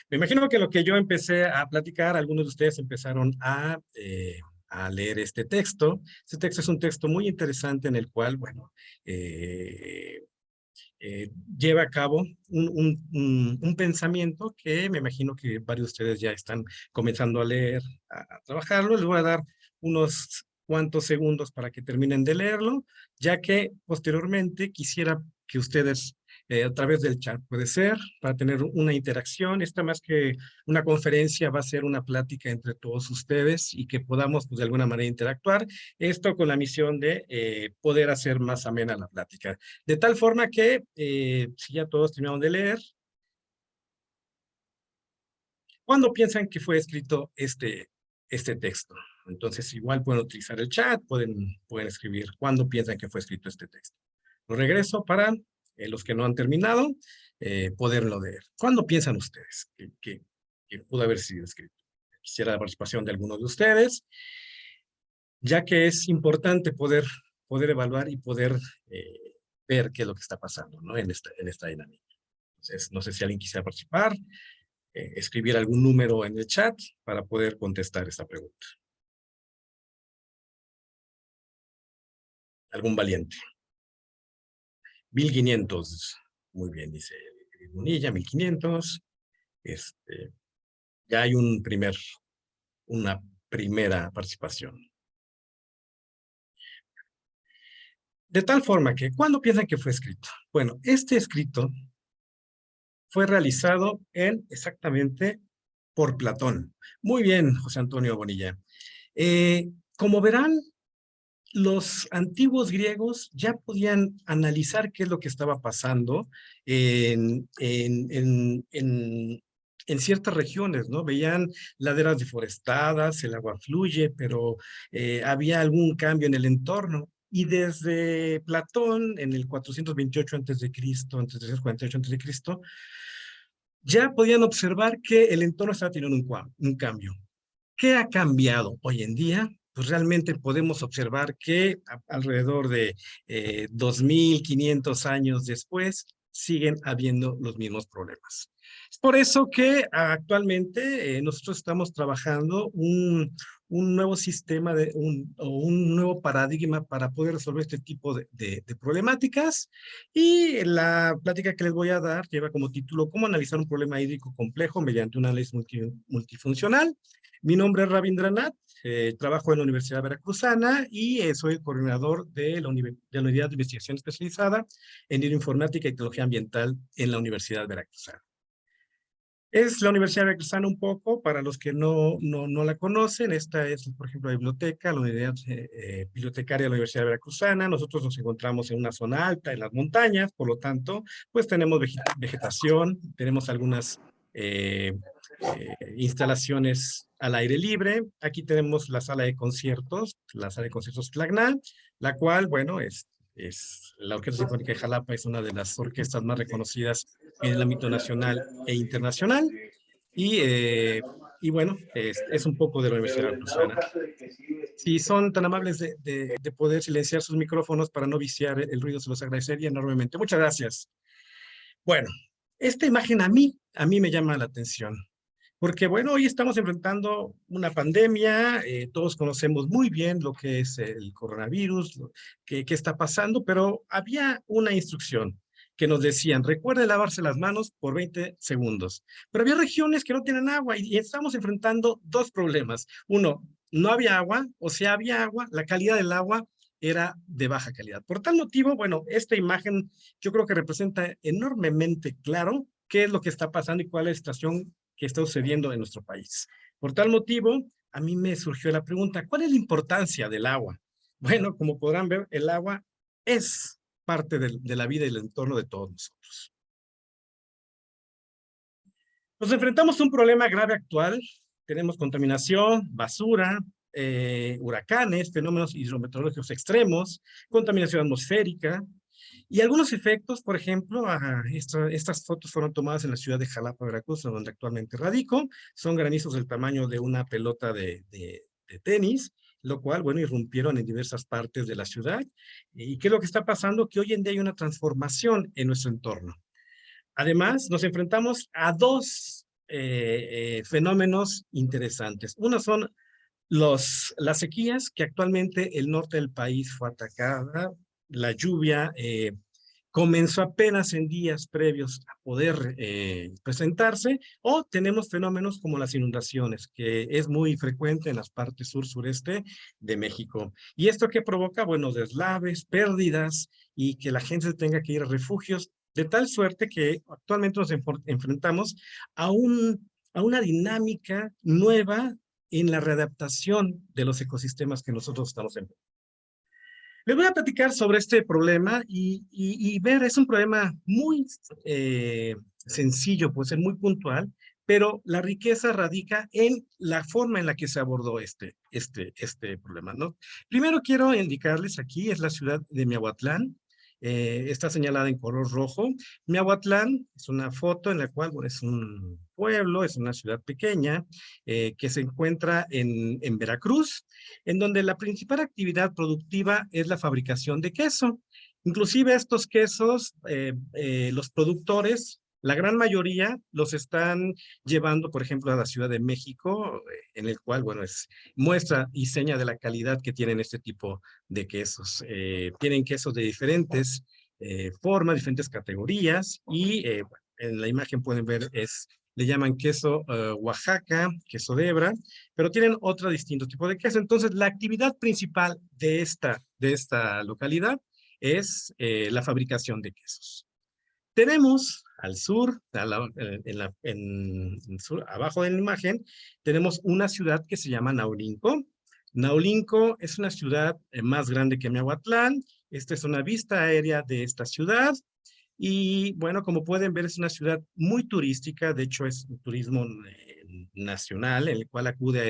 E: Me imagino que lo que yo empecé a platicar, algunos de ustedes empezaron a leer este texto. Este texto es un texto muy interesante en el cual, bueno, lleva a cabo un pensamiento que me imagino que varios de ustedes ya están comenzando a leer, a trabajarlo. Les voy a dar unos cuantos segundos para que terminen de leerlo, ya que posteriormente quisiera que ustedes a través del chat, puede ser, para tener una interacción. Esta más que una conferencia va a ser una plática entre todos ustedes y que podamos pues, de alguna manera interactuar. Esto con la misión de poder hacer más amena la plática. De tal forma que, si ya todos terminaron de leer, ¿cuándo piensan que fue escrito este texto? Entonces, igual pueden utilizar el chat, pueden escribir cuándo piensan que fue escrito este texto. Lo regreso para los que no han terminado, poderlo leer. ¿Cuándo piensan ustedes que pudo haber sido escrito? Quisiera la participación de algunos de ustedes, ya que es importante poder evaluar y poder ver qué es lo que está pasando, ¿no? en esta dinámica. Entonces, no sé si alguien quisiera participar, escribir algún número en el chat para poder contestar esta pregunta. ¿Algún valiente? 1500. Muy bien, dice Munilla, 1500. Ya hay una primera participación. De tal forma que, ¿cuándo piensan que fue escrito? Bueno, este escrito fue realizado exactamente por Platón. Muy bien, José Antonio Bonilla. Como verán, los antiguos griegos ya podían analizar qué es lo que estaba pasando en ciertas regiones, ¿no? Veían laderas deforestadas, el agua fluye, pero había algún cambio en el entorno. Y desde Platón, en el 428 a.C., antes de 348 a.C., ya podían observar que el entorno estaba teniendo un cambio. ¿Qué ha cambiado hoy en día? Pues realmente podemos observar que alrededor de 2.500 años después siguen habiendo los mismos problemas. Es por eso que actualmente nosotros estamos trabajando un nuevo sistema, un nuevo paradigma para poder resolver este tipo de problemáticas. Y la plática que les voy a dar lleva como título ¿Cómo analizar un problema hídrico complejo mediante un análisis multifuncional? Mi nombre es Rabindranath, trabajo en la Universidad Veracruzana y soy el coordinador de la Unidad de Investigación Especializada en Hidroinformática y Tecnología Ambiental en la Universidad Veracruzana. Es la Universidad Veracruzana un poco, para los que no la conocen, esta es, por ejemplo, la biblioteca, la unidad bibliotecaria de la Universidad Veracruzana. Nosotros nos encontramos en una zona alta, en las montañas, por lo tanto, pues tenemos vegetación, tenemos algunas instalaciones al aire libre. Aquí tenemos la sala de conciertos Tlagnal, la cual, bueno, es la Orquesta Sinfónica de Jalapa, es una de las orquestas más reconocidas en el ámbito nacional e internacional. Y bueno, es un poco de la Universidad Veracruzana. Si son tan amables de poder silenciar sus micrófonos para no viciar el ruido, se los agradecería enormemente. Muchas gracias. Bueno, esta imagen a mí me llama la atención. Porque, bueno, hoy estamos enfrentando una pandemia, todos conocemos muy bien lo que es el coronavirus, qué está pasando, pero había una instrucción que nos decían, recuerde lavarse las manos por 20 segundos. Pero había regiones que no tienen agua y estamos enfrentando dos problemas. Uno, no había agua, o si había agua, la calidad del agua era de baja calidad. Por tal motivo, bueno, esta imagen yo creo que representa enormemente claro qué es lo que está pasando y cuál es la situación que está sucediendo en nuestro país. Por tal motivo, a mí me surgió la pregunta, ¿cuál es la importancia del agua? Bueno, como podrán ver, el agua es parte de la vida y el entorno de todos nosotros. Nos enfrentamos a un problema grave actual. Tenemos contaminación, basura, huracanes, fenómenos hidrometeorológicos extremos, contaminación atmosférica, y algunos efectos, por ejemplo, estas fotos fueron tomadas en la ciudad de Jalapa, Veracruz, donde actualmente radico. Son granizos del tamaño de una pelota de tenis, lo cual, bueno, irrumpieron en diversas partes de la ciudad. ¿Y qué es lo que está pasando? Que hoy en día hay una transformación en nuestro entorno. Además, nos enfrentamos a dos fenómenos interesantes. Uno son las sequías, que actualmente el norte del país fue atacada. La lluvia comenzó apenas en días previos a poder presentarse, o tenemos fenómenos como las inundaciones, que es muy frecuente en las partes sur-sureste de México. ¿Y esto qué provoca? Bueno, deslaves, pérdidas, y que la gente tenga que ir a refugios, de tal suerte que actualmente nos enfrentamos a una dinámica nueva en la readaptación de los ecosistemas que nosotros estamos enfrentando. Les voy a platicar sobre este problema y ver, es un problema muy sencillo, puede ser muy puntual, pero la riqueza radica en la forma en la que se abordó este problema, ¿no? Primero quiero indicarles, aquí es la ciudad de Miahuatlán, está señalada en color rojo. Miahuatlán es una foto en la cual, bueno, es un pueblo, es una ciudad pequeña que se encuentra en Veracruz, en donde la principal actividad productiva es la fabricación de queso. Inclusive estos quesos, los productores, la gran mayoría los están llevando, por ejemplo, a la Ciudad de México, en el cual, bueno, muestra y seña de la calidad que tienen este tipo de quesos. Tienen quesos de diferentes formas, diferentes categorías, y bueno, en la imagen pueden ver, le llaman queso Oaxaca, queso de hebra, pero tienen otro distinto tipo de queso. Entonces, la actividad principal de esta localidad es la fabricación de quesos. Tenemos al sur, abajo de la imagen, tenemos una ciudad que se llama Naulinco. Naulinco es una ciudad más grande que Miahuatlán. Esta es una vista aérea de esta ciudad. Y bueno, como pueden ver, es una ciudad muy turística. De hecho, es un turismo nacional, en el cual acude a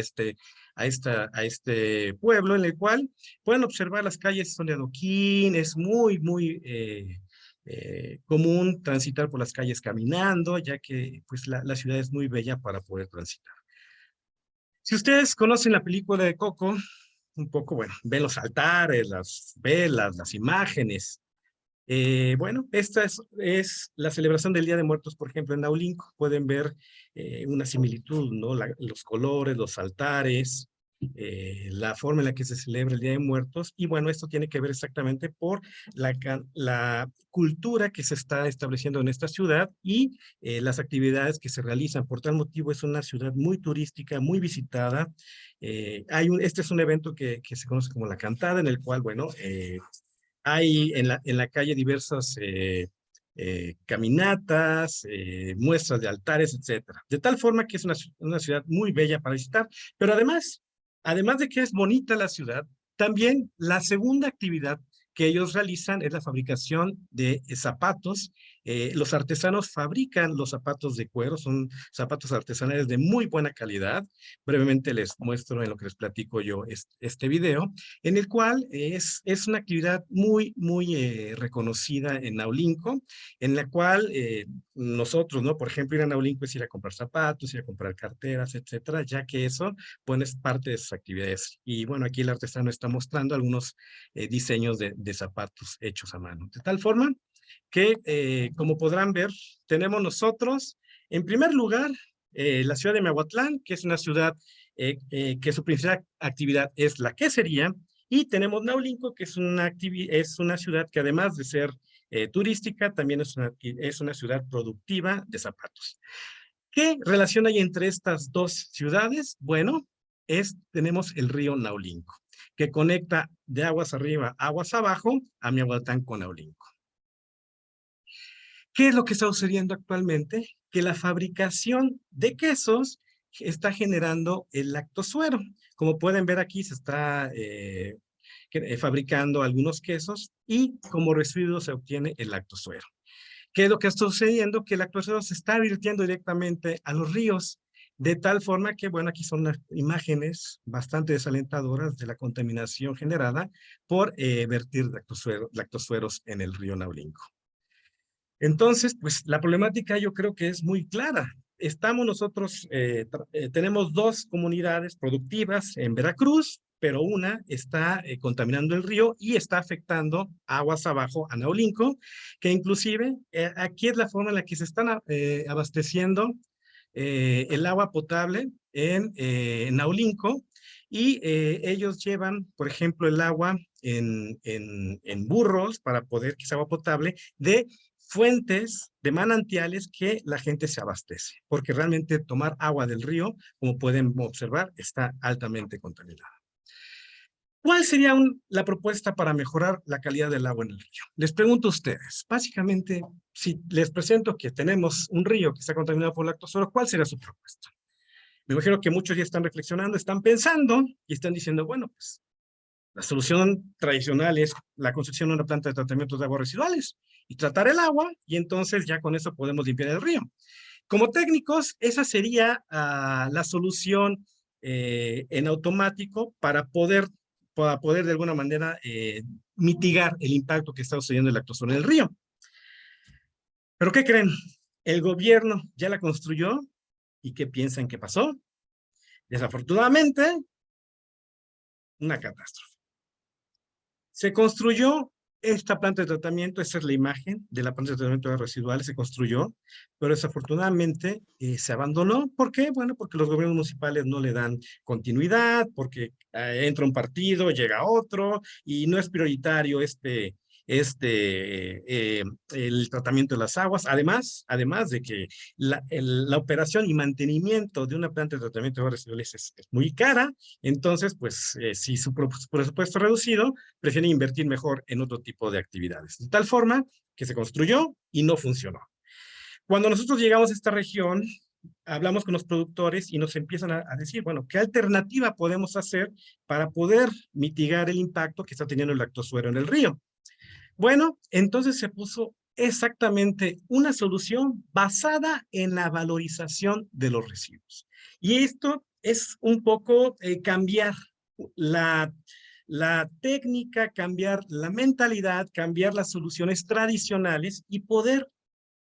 E: este pueblo, en el cual pueden observar las calles son de adoquín, es muy común transitar por las calles caminando, ya que pues, la ciudad es muy bella para poder transitar. Si ustedes conocen la película de Coco, un poco, bueno, ven los altares, las velas, las imágenes. Bueno, esta es la celebración del Día de Muertos, por ejemplo, en Naulinco. Pueden ver una similitud, ¿no? Los colores, los altares, la forma en la que se celebra el Día de Muertos. Y bueno, esto tiene que ver exactamente por la cultura que se está estableciendo en esta ciudad y las actividades que se realizan. Por tal motivo, es una ciudad muy turística, muy visitada. Este es un evento que se conoce como la Cantada, en el cual, bueno, hay en la calle diversas caminatas, muestras de altares, etcétera. De tal forma que es una ciudad muy bella para visitar, pero además de que es bonita la ciudad, también la segunda actividad que ellos realizan es la fabricación de zapatos. Los artesanos fabrican los zapatos de cuero, son zapatos artesanales de muy buena calidad. Brevemente les muestro en lo que les platico yo este video, en el cual es una actividad muy reconocida en Naulinco, en la cual nosotros, ¿no? Por ejemplo, ir a Naulinco es ir a comprar zapatos, ir a comprar carteras, etcétera, ya que eso, bueno, es parte de sus actividades. Y bueno, aquí el artesano está mostrando algunos diseños de zapatos hechos a mano. De tal forma que, como podrán ver, tenemos nosotros, en primer lugar, la ciudad de Miahuatlán, que es una ciudad que su principal actividad es la quesería, y tenemos Naulinco, que es una ciudad que además de ser turística, también es una ciudad productiva de zapatos. ¿Qué relación hay entre estas dos ciudades? Bueno, tenemos el río Naulinco, que conecta de aguas arriba, aguas abajo, a Miahuatlán con Naulinco. ¿Qué es lo que está sucediendo actualmente? Que la fabricación de quesos está generando el lactosuero. Como pueden ver aquí, se está fabricando algunos quesos y como residuo se obtiene el lactosuero. ¿Qué es lo que está sucediendo? Que el lactosuero se está virtiendo directamente a los ríos, de tal forma que, bueno, aquí son unas imágenes bastante desalentadoras de la contaminación generada por vertir lactosueros en el río Naulinco. Entonces, pues la problemática yo creo que es muy clara. Tenemos dos comunidades productivas en Veracruz, pero una está contaminando el río y está afectando aguas abajo a Naulinco, que inclusive aquí es la forma en la que se están abasteciendo el agua potable en Naulinco, y ellos llevan, por ejemplo, el agua en burros para poder que sea agua potable de fuentes de manantiales que la gente se abastece, porque realmente tomar agua del río, como pueden observar, está altamente contaminada. ¿Cuál sería la propuesta para mejorar la calidad del agua en el río? Les pregunto a ustedes, básicamente, si les presento que tenemos un río que está contaminado por lactosuero, ¿cuál sería su propuesta? Me imagino que muchos ya están reflexionando, están pensando y están diciendo, bueno, pues la solución tradicional es la construcción de una planta de tratamiento de aguas residuales y tratar el agua, y entonces ya con eso podemos limpiar el río. Como técnicos, esa sería la solución en automático para poder de alguna manera mitigar el impacto que está sucediendo el lactosuero en el río. ¿Pero qué creen? El gobierno ya la construyó, ¿y qué piensan que pasó? Desafortunadamente, una catástrofe. Se construyó esta planta de tratamiento, esa es la imagen de la planta de tratamiento de residuales, se construyó, pero desafortunadamente se abandonó. ¿Por qué? Bueno, porque los gobiernos municipales no le dan continuidad, porque entra un partido, llega otro, y no es prioritario el tratamiento de las aguas, además de que la operación y mantenimiento de una planta de tratamiento de aguas residuales es muy cara. Entonces, pues, si su presupuesto es reducido, prefieren invertir mejor en otro tipo de actividades. De tal forma que se construyó y no funcionó. Cuando nosotros llegamos a esta región, hablamos con los productores y nos empiezan a decir, bueno, ¿qué alternativa podemos hacer para poder mitigar el impacto que está teniendo el lactosuero en el río? Bueno, entonces se puso exactamente una solución basada en la valorización de los residuos. Y esto es un poco cambiar la técnica, cambiar la mentalidad, cambiar las soluciones tradicionales y poder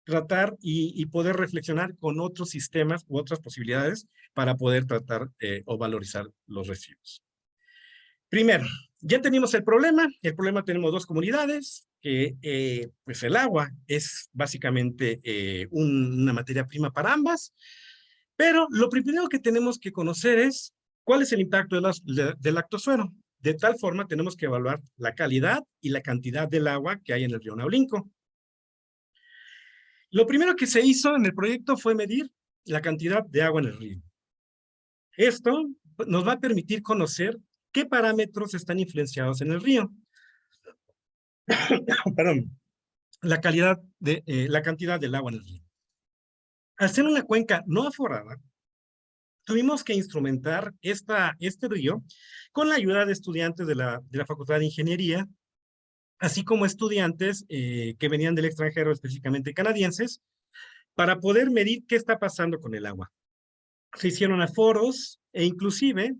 E: tratar y poder reflexionar con otros sistemas u otras posibilidades para poder tratar o valorizar los residuos. Primero, ya tenemos el problema. El problema tenemos dos comunidades, que pues el agua es básicamente una materia prima para ambas, pero lo primero que tenemos que conocer es cuál es el impacto del lactosuero. De tal forma tenemos que evaluar la calidad y la cantidad del agua que hay en el río Naulinco. Lo primero que se hizo en el proyecto fue medir la cantidad de agua en el río. Esto nos va a permitir conocer qué parámetros están influenciados en el río. Perdón. La cantidad del agua en el río. Al ser una cuenca no aforada, tuvimos que instrumentar este río con la ayuda de estudiantes de la Facultad de Ingeniería, así como estudiantes que venían del extranjero, específicamente canadienses, para poder medir qué está pasando con el agua. Se hicieron aforos e inclusive,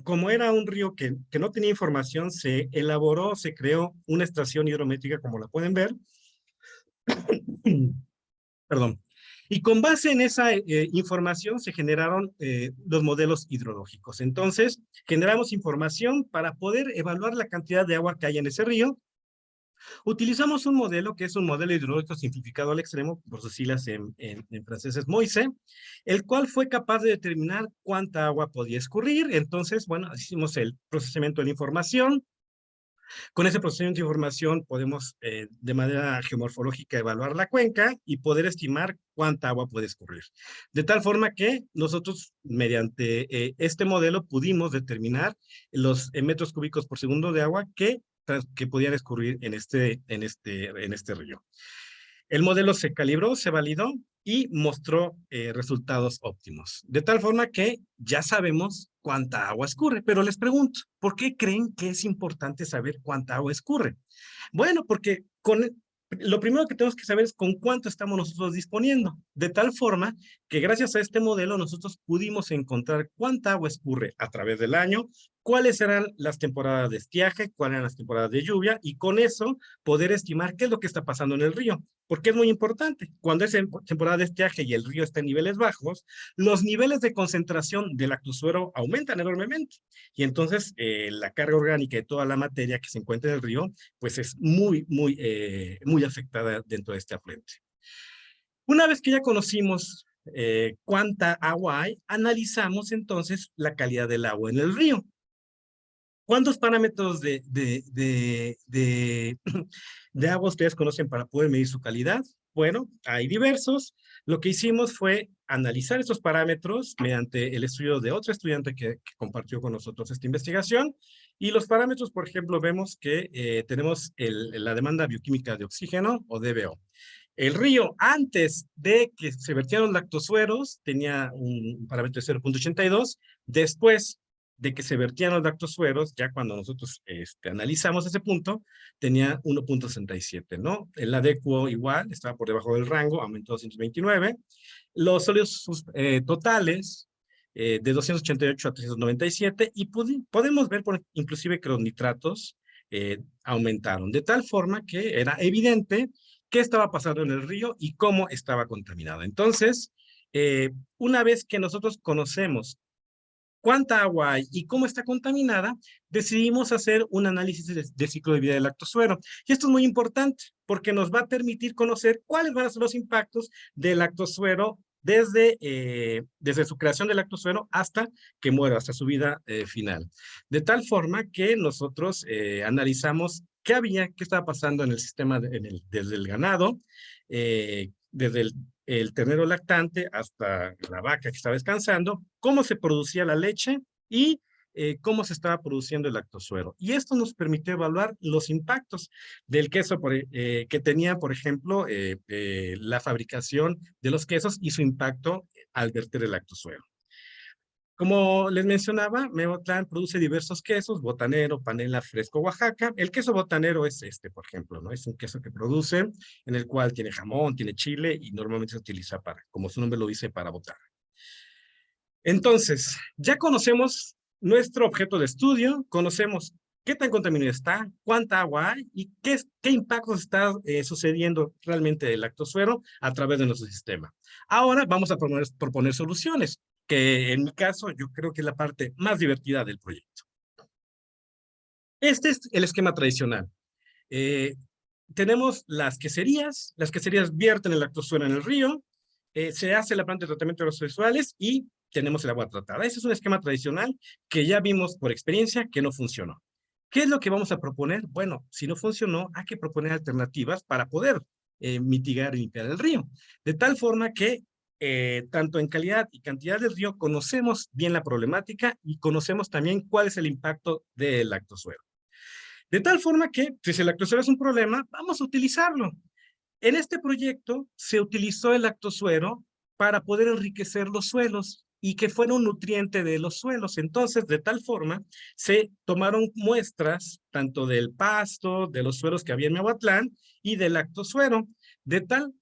E: como era un río que no tenía información, se creó una estación hidrométrica, como la pueden ver. Perdón. Y con base en esa información se generaron los modelos hidrológicos. Entonces, generamos información para poder evaluar la cantidad de agua que hay en ese río. Utilizamos un modelo que es un modelo hidrológico simplificado al extremo, por sus siglas en francés es MOISE, el cual fue capaz de determinar cuánta agua podía escurrir. Entonces, bueno, hicimos el procesamiento de la información. Con ese procesamiento de información podemos de manera geomorfológica evaluar la cuenca y poder estimar cuánta agua puede escurrir. De tal forma que nosotros, mediante este modelo, pudimos determinar los metros cúbicos por segundo de agua que podían escurrir en este río. El modelo se calibró, se validó y mostró resultados óptimos. De tal forma que ya sabemos cuánta agua escurre. Pero les pregunto, ¿por qué creen que es importante saber cuánta agua escurre? Bueno, porque lo primero que tenemos que saber es con cuánto estamos nosotros disponiendo. De tal forma que gracias a este modelo nosotros pudimos encontrar cuánta agua escurre a través del año, cuáles eran las temporadas de estiaje, cuáles eran las temporadas de lluvia, y con eso poder estimar qué es lo que está pasando en el río. Porque es muy importante. Cuando es en temporada de estiaje y el río está en niveles bajos, los niveles de concentración del lactosuero aumentan enormemente. Y entonces la carga orgánica de toda la materia que se encuentra en el río, pues es muy afectada dentro de este afluente. Una vez que ya conocimos cuánta agua hay, analizamos entonces la calidad del agua en el río. ¿Cuántos parámetros de agua ustedes conocen para poder medir su calidad? Bueno, hay diversos. Lo que hicimos fue analizar estos parámetros mediante el estudio de otro estudiante que compartió con nosotros esta investigación. Y los parámetros, por ejemplo, vemos que tenemos la demanda bioquímica de oxígeno o DBO. El río, antes de que se vertieran los lactosueros, tenía un parámetro de 0.82. Después de que se vertían los lactosueros, ya cuando nosotros analizamos ese punto, tenía 1.67, ¿no? El adecuo igual, estaba por debajo del rango, aumentó a 229. Los sólidos totales, de 288 a 397, y podemos ver inclusive que los nitratos aumentaron, de tal forma que era evidente qué estaba pasando en el río y cómo estaba contaminado. Entonces, una vez que nosotros conocemos cuánta agua hay y cómo está contaminada, decidimos hacer un análisis del ciclo de vida del lactosuero. Y esto es muy importante porque nos va a permitir conocer cuáles van a ser los impactos del lactosuero desde su creación del lactosuero hasta que muera, hasta su vida final. De tal forma que nosotros analizamos qué estaba pasando en el sistema, desde el ganado, desde el ternero lactante hasta la vaca que estaba descansando, cómo se producía la leche y cómo se estaba produciendo el lactosuero. Y esto nos permitió evaluar los impactos del queso que tenía, por ejemplo, la fabricación de los quesos y su impacto al verter el lactosuero. Como les mencionaba, Meotlán produce diversos quesos: botanero, panela, fresco, Oaxaca. El queso botanero es por ejemplo, ¿no? Es un queso que produce, en el cual tiene jamón, tiene chile y normalmente se utiliza como su nombre lo dice, para botar. Entonces, ya conocemos nuestro objeto de estudio, conocemos qué tan contaminado está, cuánta agua hay y qué impactos está sucediendo realmente del lactosuero a través de nuestro sistema. Ahora vamos a proponer soluciones, que en mi caso yo creo que es la parte más divertida del proyecto. Este es el esquema tradicional. Tenemos las queserías vierten el lactosuero en el río, se hace la planta de tratamiento de aguas residuales y tenemos el agua tratada. Ese es un esquema tradicional que ya vimos por experiencia que no funcionó. ¿Qué es lo que vamos a proponer? Bueno, si no funcionó, hay que proponer alternativas para poder mitigar y limpiar el río. De tal forma que tanto en calidad y cantidad del río conocemos bien la problemática y conocemos también cuál es el impacto del lactosuero. De tal forma que, si el lactosuero es un problema, vamos a utilizarlo. En este proyecto se utilizó el lactosuero para poder enriquecer los suelos y que fuera un nutriente de los suelos. Entonces, de tal forma, se tomaron muestras tanto del pasto, de los suelos que había en Miahuatlán y del lactosuero, de tal,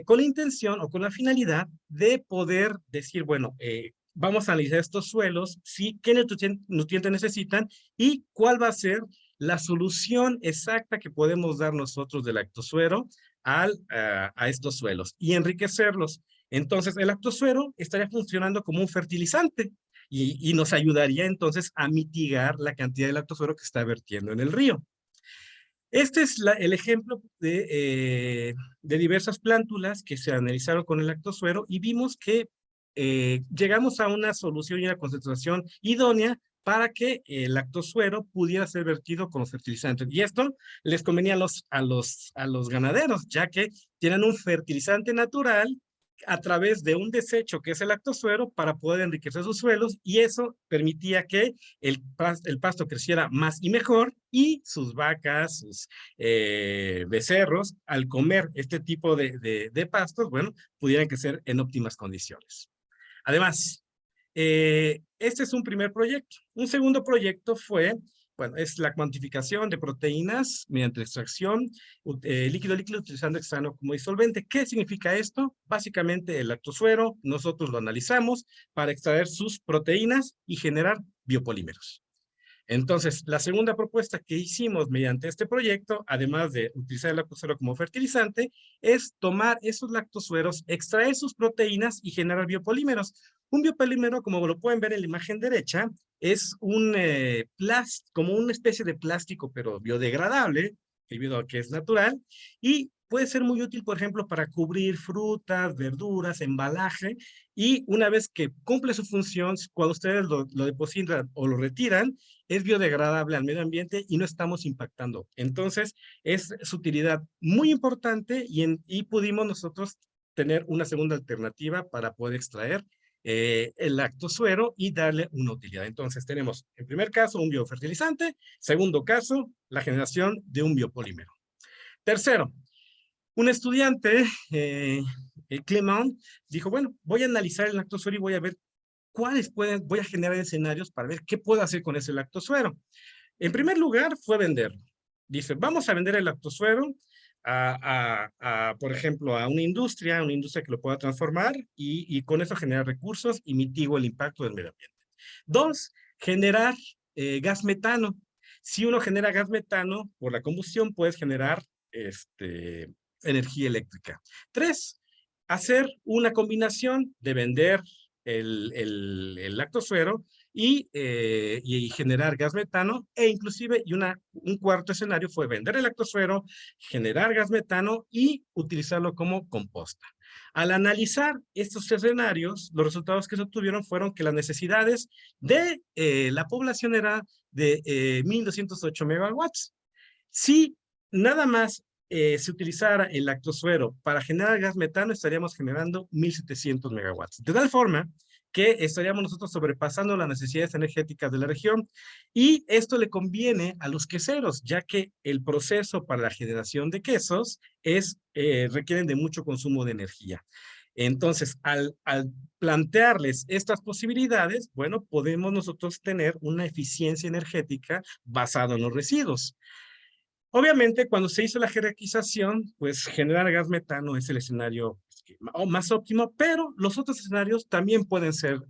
E: con la intención o con la finalidad de poder decir, bueno, vamos a analizar estos suelos, sí, qué nutrientes necesitan y cuál va a ser la solución exacta que podemos dar nosotros del lactosuero a estos suelos y enriquecerlos. Entonces, el lactosuero estaría funcionando como un fertilizante y nos ayudaría entonces a mitigar la cantidad de lactosuero que está vertiendo en el río. Este es el ejemplo de diversas plántulas que se analizaron con el lactosuero y vimos que llegamos a una solución y una concentración idónea para que el lactosuero pudiera ser vertido con los fertilizantes. Y esto les convenía a los ganaderos, ya que tienen un fertilizante natural a través de un desecho que es el lactosuero para poder enriquecer sus suelos y eso permitía que el pasto creciera más y mejor y sus vacas, sus becerros, al comer este tipo de pastos, bueno, pudieran crecer en óptimas condiciones. Además, este es un primer proyecto. Un segundo proyecto fue, bueno, es la cuantificación de proteínas mediante extracción líquido-líquido utilizando hexano como disolvente. ¿Qué significa esto? Básicamente el lactosuero, nosotros lo analizamos para extraer sus proteínas y generar biopolímeros. Entonces, la segunda propuesta que hicimos mediante este proyecto, además de utilizar el lactosuero como fertilizante, es tomar esos lactosueros, extraer sus proteínas y generar biopolímeros. Un biopolímero, como lo pueden ver en la imagen derecha, es como una especie de plástico, pero biodegradable, debido a que es natural, y puede ser muy útil, por ejemplo, para cubrir frutas, verduras, embalaje, y una vez que cumple su función, cuando ustedes lo depositan o lo retiran, es biodegradable al medio ambiente y no estamos impactando. Entonces, es su utilidad muy importante y pudimos nosotros tener una segunda alternativa para poder extraer el lactosuero y darle una utilidad. Entonces, tenemos, en primer caso, un biofertilizante. Segundo caso, la generación de un biopolímero. Tercero, un estudiante, Clement, dijo, bueno, voy a analizar el lactosuero y voy a ver voy a generar escenarios para ver qué puedo hacer con ese lactosuero. En primer lugar, fue venderlo. Dice, vamos a vender el lactosuero por ejemplo, a una industria que lo pueda transformar y con eso generar recursos y mitigo el impacto del medio ambiente. Dos, generar gas metano. Si uno genera gas metano, por la combustión puedes generar energía eléctrica. Tres, hacer una combinación de vender el lactosuero y generar gas metano e inclusive un cuarto escenario fue vender el lactosuero, generar gas metano y utilizarlo como composta. Al analizar estos escenarios, los resultados que se obtuvieron fueron que las necesidades de la población era de 1.208 megawatts. Si nada más se utilizara el lactosuero para generar gas metano, estaríamos generando 1.700 megawatts. De tal forma que estaríamos nosotros sobrepasando las necesidades energéticas de la región y esto le conviene a los queseros, ya que el proceso para la generación de quesos requieren de mucho consumo de energía. Entonces, al plantearles estas posibilidades, bueno, podemos nosotros tener una eficiencia energética basada en los residuos. Obviamente, cuando se hizo la jerarquización, pues generar gas metano es el escenario más óptimo, pero los otros escenarios también pueden ser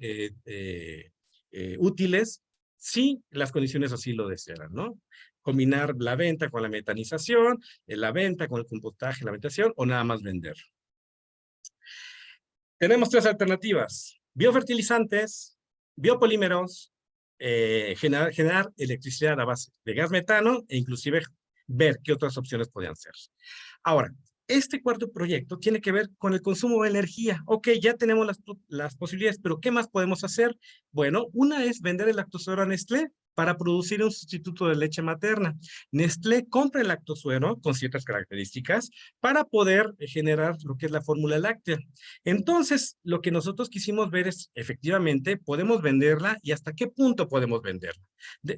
E: útiles si las condiciones así lo desean, ¿no? Combinar la venta con la metanización, la venta con el compostaje, la ventilación, o nada más vender. Tenemos 3 alternativas: biofertilizantes, biopolímeros, generar electricidad a base de gas metano e inclusive ver qué otras opciones podrían ser. Ahora, este cuarto proyecto tiene que ver con el consumo de energía. Ok, ya tenemos las posibilidades, pero ¿qué más podemos hacer? Bueno, una es vender el lactosuero a Nestlé para producir un sustituto de leche materna. Nestlé compra el lactosuero con ciertas características para poder generar lo que es la fórmula láctea. Entonces, lo que nosotros quisimos ver es, efectivamente, podemos venderla y hasta qué punto podemos venderla.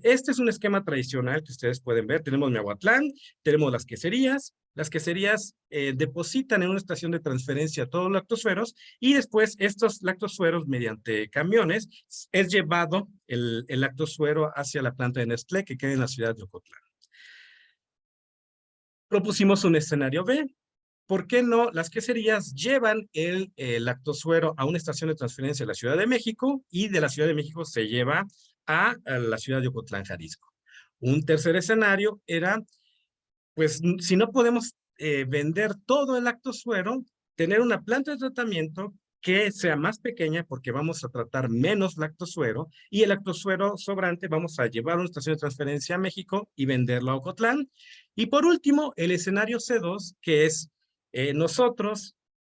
E: Este es un esquema tradicional que ustedes pueden ver. Tenemos Miahuatlán, tenemos las queserías. Las queserías depositan en una estación de transferencia todos los lactosueros y después estos lactosueros mediante camiones es llevado el lactosuero hacia la planta de Nestlé que queda en la ciudad de Ocotlán. Propusimos un escenario B. ¿Por qué no? Las queserías llevan el lactosuero a una estación de transferencia de la Ciudad de México y de la Ciudad de México se lleva a la ciudad de Ocotlán, Jalisco. Un tercer escenario era, pues, si no podemos vender todo el lactosuero, tener una planta de tratamiento que sea más pequeña porque vamos a tratar menos lactosuero y el lactosuero sobrante vamos a llevar a una estación de transferencia a México y venderlo a Ocotlán. Y por último, el escenario C2, que es nosotros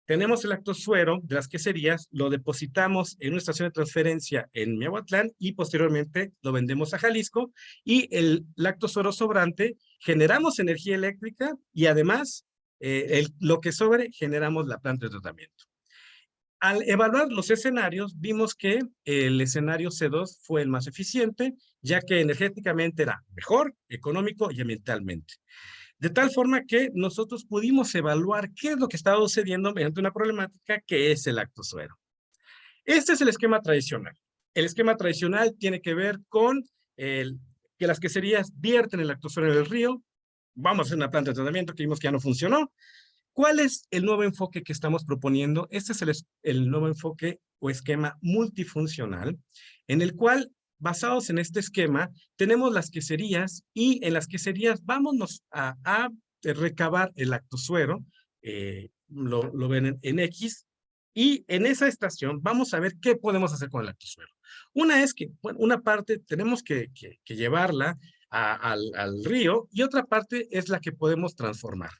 E: tenemos el lactosuero de las queserías, lo depositamos en una estación de transferencia en Miahuatlán y posteriormente lo vendemos a Jalisco y el lactosuero sobrante generamos energía eléctrica y además lo que sobre generamos la planta de tratamiento. Al evaluar los escenarios, vimos que el escenario C2 fue el más eficiente, ya que energéticamente era mejor, económico y ambientalmente. De tal forma que nosotros pudimos evaluar qué es lo que estaba sucediendo mediante una problemática que es el lactosuero. Este es el esquema tradicional. El esquema tradicional tiene que ver con que las queserías vierten el lactosuero en el río. Vamos a hacer una planta de tratamiento que vimos que ya no funcionó. ¿Cuál es el nuevo enfoque que estamos proponiendo? Este es el nuevo enfoque o esquema multifuncional, en el cual, basados en este esquema, tenemos las queserías y en las queserías vámonos a recabar el lactosuero, lo ven en X, y en esa estación vamos a ver qué podemos hacer con el lactosuero. Una es que, bueno, una parte tenemos que llevarla al río y otra parte es la que podemos transformar.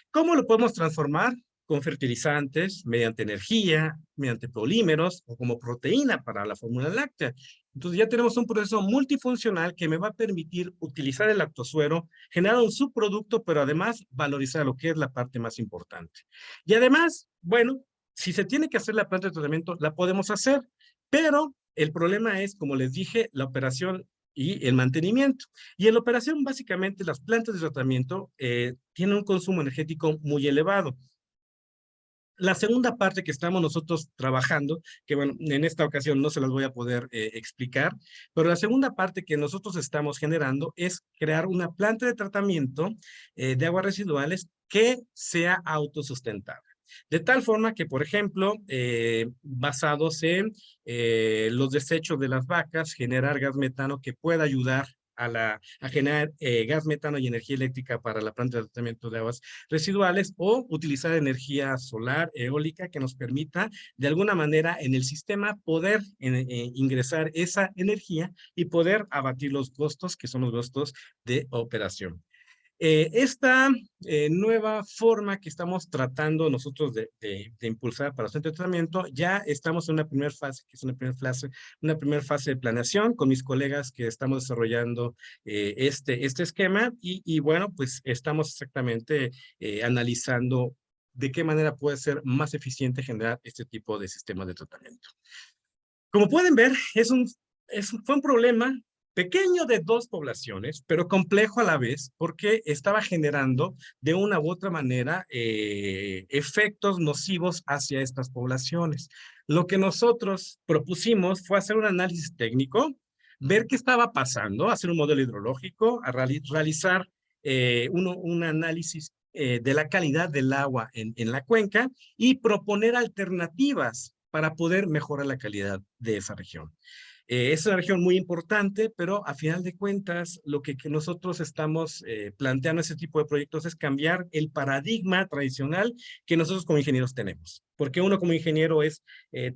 E: ¿Cómo lo podemos transformar? Con fertilizantes, mediante energía, mediante polímeros o como proteína para la fórmula láctea. Entonces ya tenemos un proceso multifuncional que me va a permitir utilizar el lactosuero, generar un subproducto, pero además valorizar lo que es la parte más importante. Y además, bueno, si se tiene que hacer la planta de tratamiento, la podemos hacer, pero el problema es, como les dije, la operación y el mantenimiento. Y en la operación, básicamente, las plantas de tratamiento tienen un consumo energético muy elevado. La segunda parte que estamos nosotros trabajando, que bueno, en esta ocasión no se las voy a poder explicar, pero la segunda parte que nosotros estamos generando es crear una planta de tratamiento de aguas residuales que sea autosustentable. De tal forma que, por ejemplo, basados en los desechos de las vacas, generar gas metano que pueda ayudar a generar gas metano y energía eléctrica para la planta de tratamiento de aguas residuales o utilizar energía solar, eólica, que nos permita de alguna manera en el sistema poder ingresar esa energía y poder abatir los costos que son los costos de operación. Esta nueva forma que estamos tratando nosotros de impulsar para el centro de tratamiento, ya estamos en una primera fase, que es una primera fase de planeación con mis colegas que estamos desarrollando este esquema y bueno, pues estamos exactamente analizando de qué manera puede ser más eficiente generar este tipo de sistemas de tratamiento. Como pueden ver, fue un problema pequeño de dos poblaciones, pero complejo a la vez, porque estaba generando de una u otra manera efectos nocivos hacia estas poblaciones. Lo que nosotros propusimos fue hacer un análisis técnico, ver qué estaba pasando, hacer un modelo hidrológico, realizar un análisis de la calidad del agua en la cuenca y proponer alternativas para poder mejorar la calidad de esa región. Es una región muy importante, pero a final de cuentas, lo que nosotros estamos planteando ese tipo de proyectos es cambiar el paradigma tradicional que nosotros como ingenieros tenemos. Porque uno como ingeniero es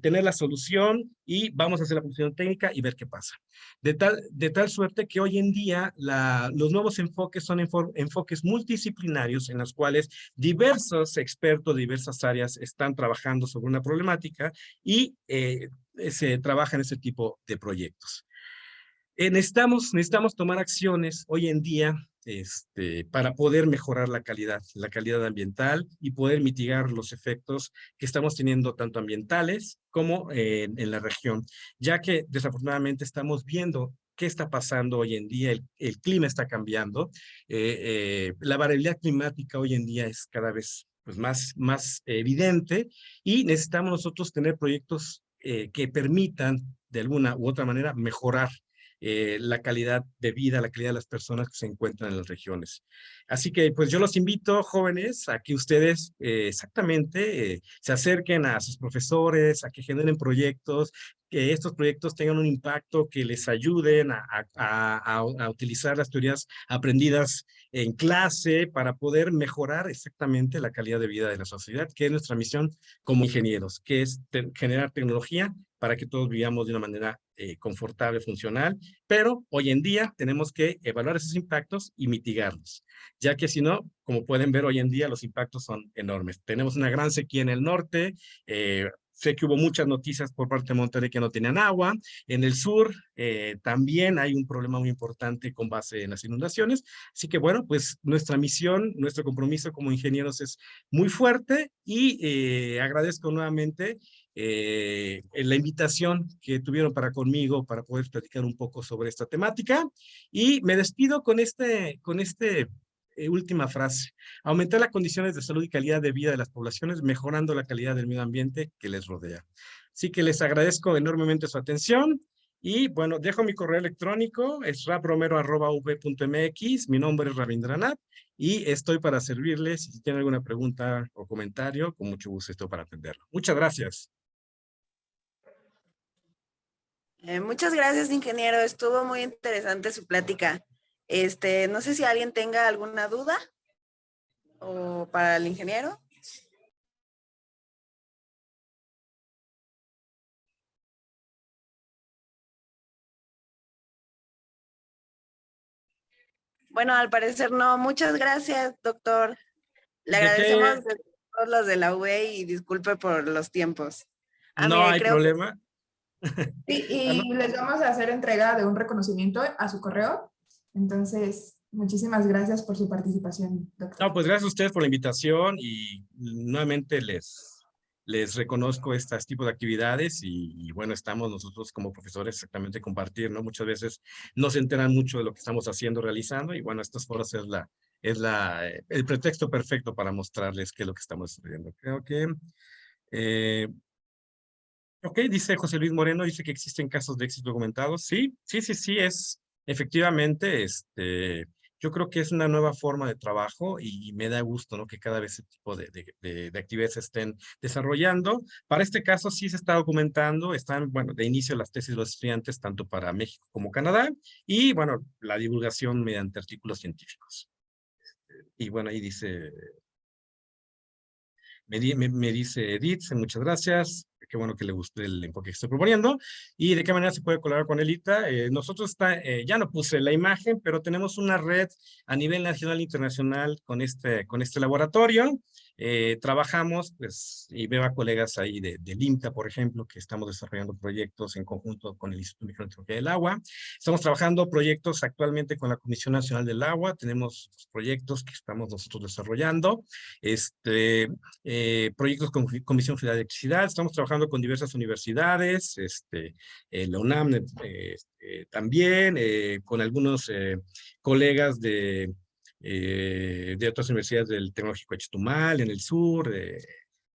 E: tener la solución y vamos a hacer la función técnica y ver qué pasa. De tal suerte que hoy en día los nuevos enfoques son enfoques multidisciplinarios en los cuales diversos expertos de diversas áreas están trabajando sobre una problemática y se trabaja en ese tipo de proyectos. Necesitamos tomar acciones hoy en día para poder mejorar la calidad ambiental y poder mitigar los efectos que estamos teniendo tanto ambientales como en la región, ya que desafortunadamente estamos viendo qué está pasando hoy en día, el clima está cambiando, la variabilidad climática hoy en día es cada vez pues, más evidente y necesitamos nosotros tener proyectos que permitan de alguna u otra manera mejorar la calidad de vida, la calidad de las personas que se encuentran en las regiones. Así que pues yo los invito, jóvenes, a que ustedes exactamente se acerquen a sus profesores, a que generen proyectos, que estos proyectos tengan un impacto, que les ayuden a utilizar las teorías aprendidas en clase para poder mejorar exactamente la calidad de vida de la sociedad, que es nuestra misión como ingenieros, que es generar tecnología para que todos vivamos de una manera confortable, funcional, pero hoy en día tenemos que evaluar esos impactos y mitigarlos, ya que si no, como pueden ver hoy en día, los impactos son enormes. Tenemos una gran sequía en el norte, sé que hubo muchas noticias por parte de Monterrey que no tenían agua. En el sur también hay un problema muy importante con base en las inundaciones. Así que bueno, pues nuestra misión, nuestro compromiso como ingenieros es muy fuerte y agradezco nuevamente la invitación que tuvieron para conmigo para poder platicar un poco sobre esta temática y me despido con última frase: aumentar las condiciones de salud y calidad de vida de las poblaciones, mejorando la calidad del medio ambiente que les rodea. Así que les agradezco enormemente su atención y bueno, dejo mi correo electrónico, es rapromero@v.mx, mi nombre es Ravindranath y estoy para servirles. Si tienen alguna pregunta o comentario, con mucho gusto estoy para atenderlo. Muchas gracias.
F: Muchas gracias, ingeniero. Estuvo muy interesante su plática. No sé si alguien tenga alguna duda o para el ingeniero. Bueno, al parecer no. Muchas gracias, doctor. Le agradecemos a todos los de la UE y disculpe por los tiempos.
E: No hay problema.
A: Sí, y les vamos a hacer entrega de un reconocimiento a su correo. Entonces, muchísimas gracias por su participación, doctor.
E: No, pues gracias a ustedes por la invitación y nuevamente les reconozco este tipo de actividades y bueno, estamos nosotros como profesores exactamente compartir, ¿no? Muchas veces no se enteran mucho de lo que estamos haciendo, realizando y bueno, estos foros es el pretexto perfecto para mostrarles qué es lo que estamos estudiando. Creo que... ok, dice José Luis Moreno, dice que existen casos de éxito documentados. Sí, es efectivamente, yo creo que es una nueva forma de trabajo y me da gusto, ¿no? Que cada vez ese tipo de actividades se estén desarrollando. Para este caso sí se está documentando, están, bueno, de inicio las tesis de los estudiantes, tanto para México como Canadá, y bueno, la divulgación mediante artículos científicos. Y bueno, ahí dice, me dice Edith, muchas gracias. Qué bueno que le guste el enfoque que estoy proponiendo. ¿Y de qué manera se puede colaborar con ELITA? Nosotros ya no puse la imagen, pero tenemos una red a nivel nacional e internacional con este laboratorio. Trabajamos, pues, y veo a colegas ahí del IMTA, por ejemplo, que estamos desarrollando proyectos en conjunto con el Instituto Mexicano de Tecnología del Agua. Estamos trabajando proyectos actualmente con la Comisión Nacional del Agua. Tenemos proyectos que estamos nosotros desarrollando. Proyectos con Comisión Federal de Electricidad. Estamos trabajando con diversas universidades, la UNAM también, con algunos colegas de otras universidades del Tecnológico de Chetumal, en el sur,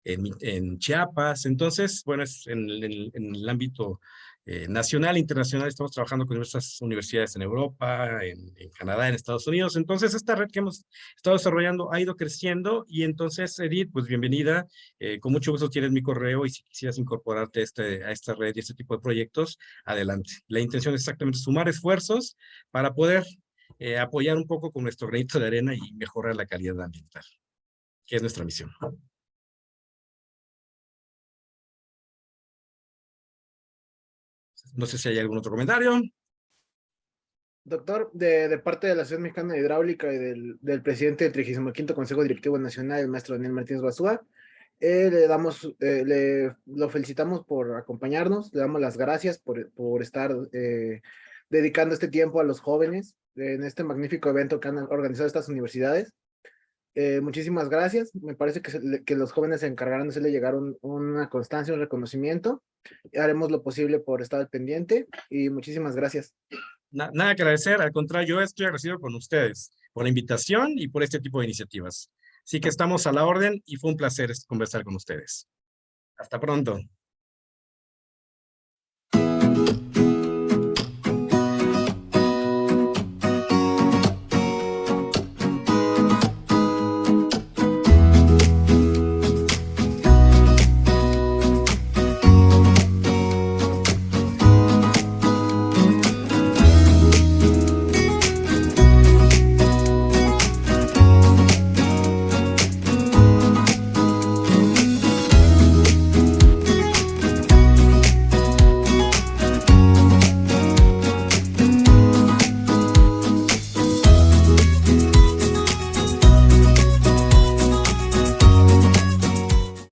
E: en Chiapas. Entonces, bueno, es en el ámbito nacional e internacional. Estamos trabajando con nuestras universidades en Europa, en Canadá, en Estados Unidos. Entonces, esta red que hemos estado desarrollando ha ido creciendo y entonces, Edith, pues bienvenida. Con mucho gusto tienes mi correo y si quisieras incorporarte a esta red y este tipo de proyectos, adelante. La intención es exactamente sumar esfuerzos para poder apoyar un poco con nuestro granito de arena y mejorar la calidad ambiental, que es nuestra misión. No sé si hay algún otro comentario.
B: Doctor, de parte de la Asociación Mexicana de Hidráulica y del presidente del 35º Consejo Directivo Nacional, el maestro Daniel Martínez Basúa, lo felicitamos por acompañarnos, le damos las gracias por estar dedicando este tiempo a los jóvenes en este magnífico evento que han organizado estas universidades. Muchísimas gracias. Me parece que los jóvenes se encargarán de hacerle llegar una constancia, un reconocimiento. Haremos lo posible por estar al pendiente y muchísimas gracias.
E: Nada que agradecer, al contrario, yo estoy agradecido con ustedes por la invitación y por este tipo de iniciativas. Así que estamos a la orden y fue un placer conversar con ustedes. Hasta pronto.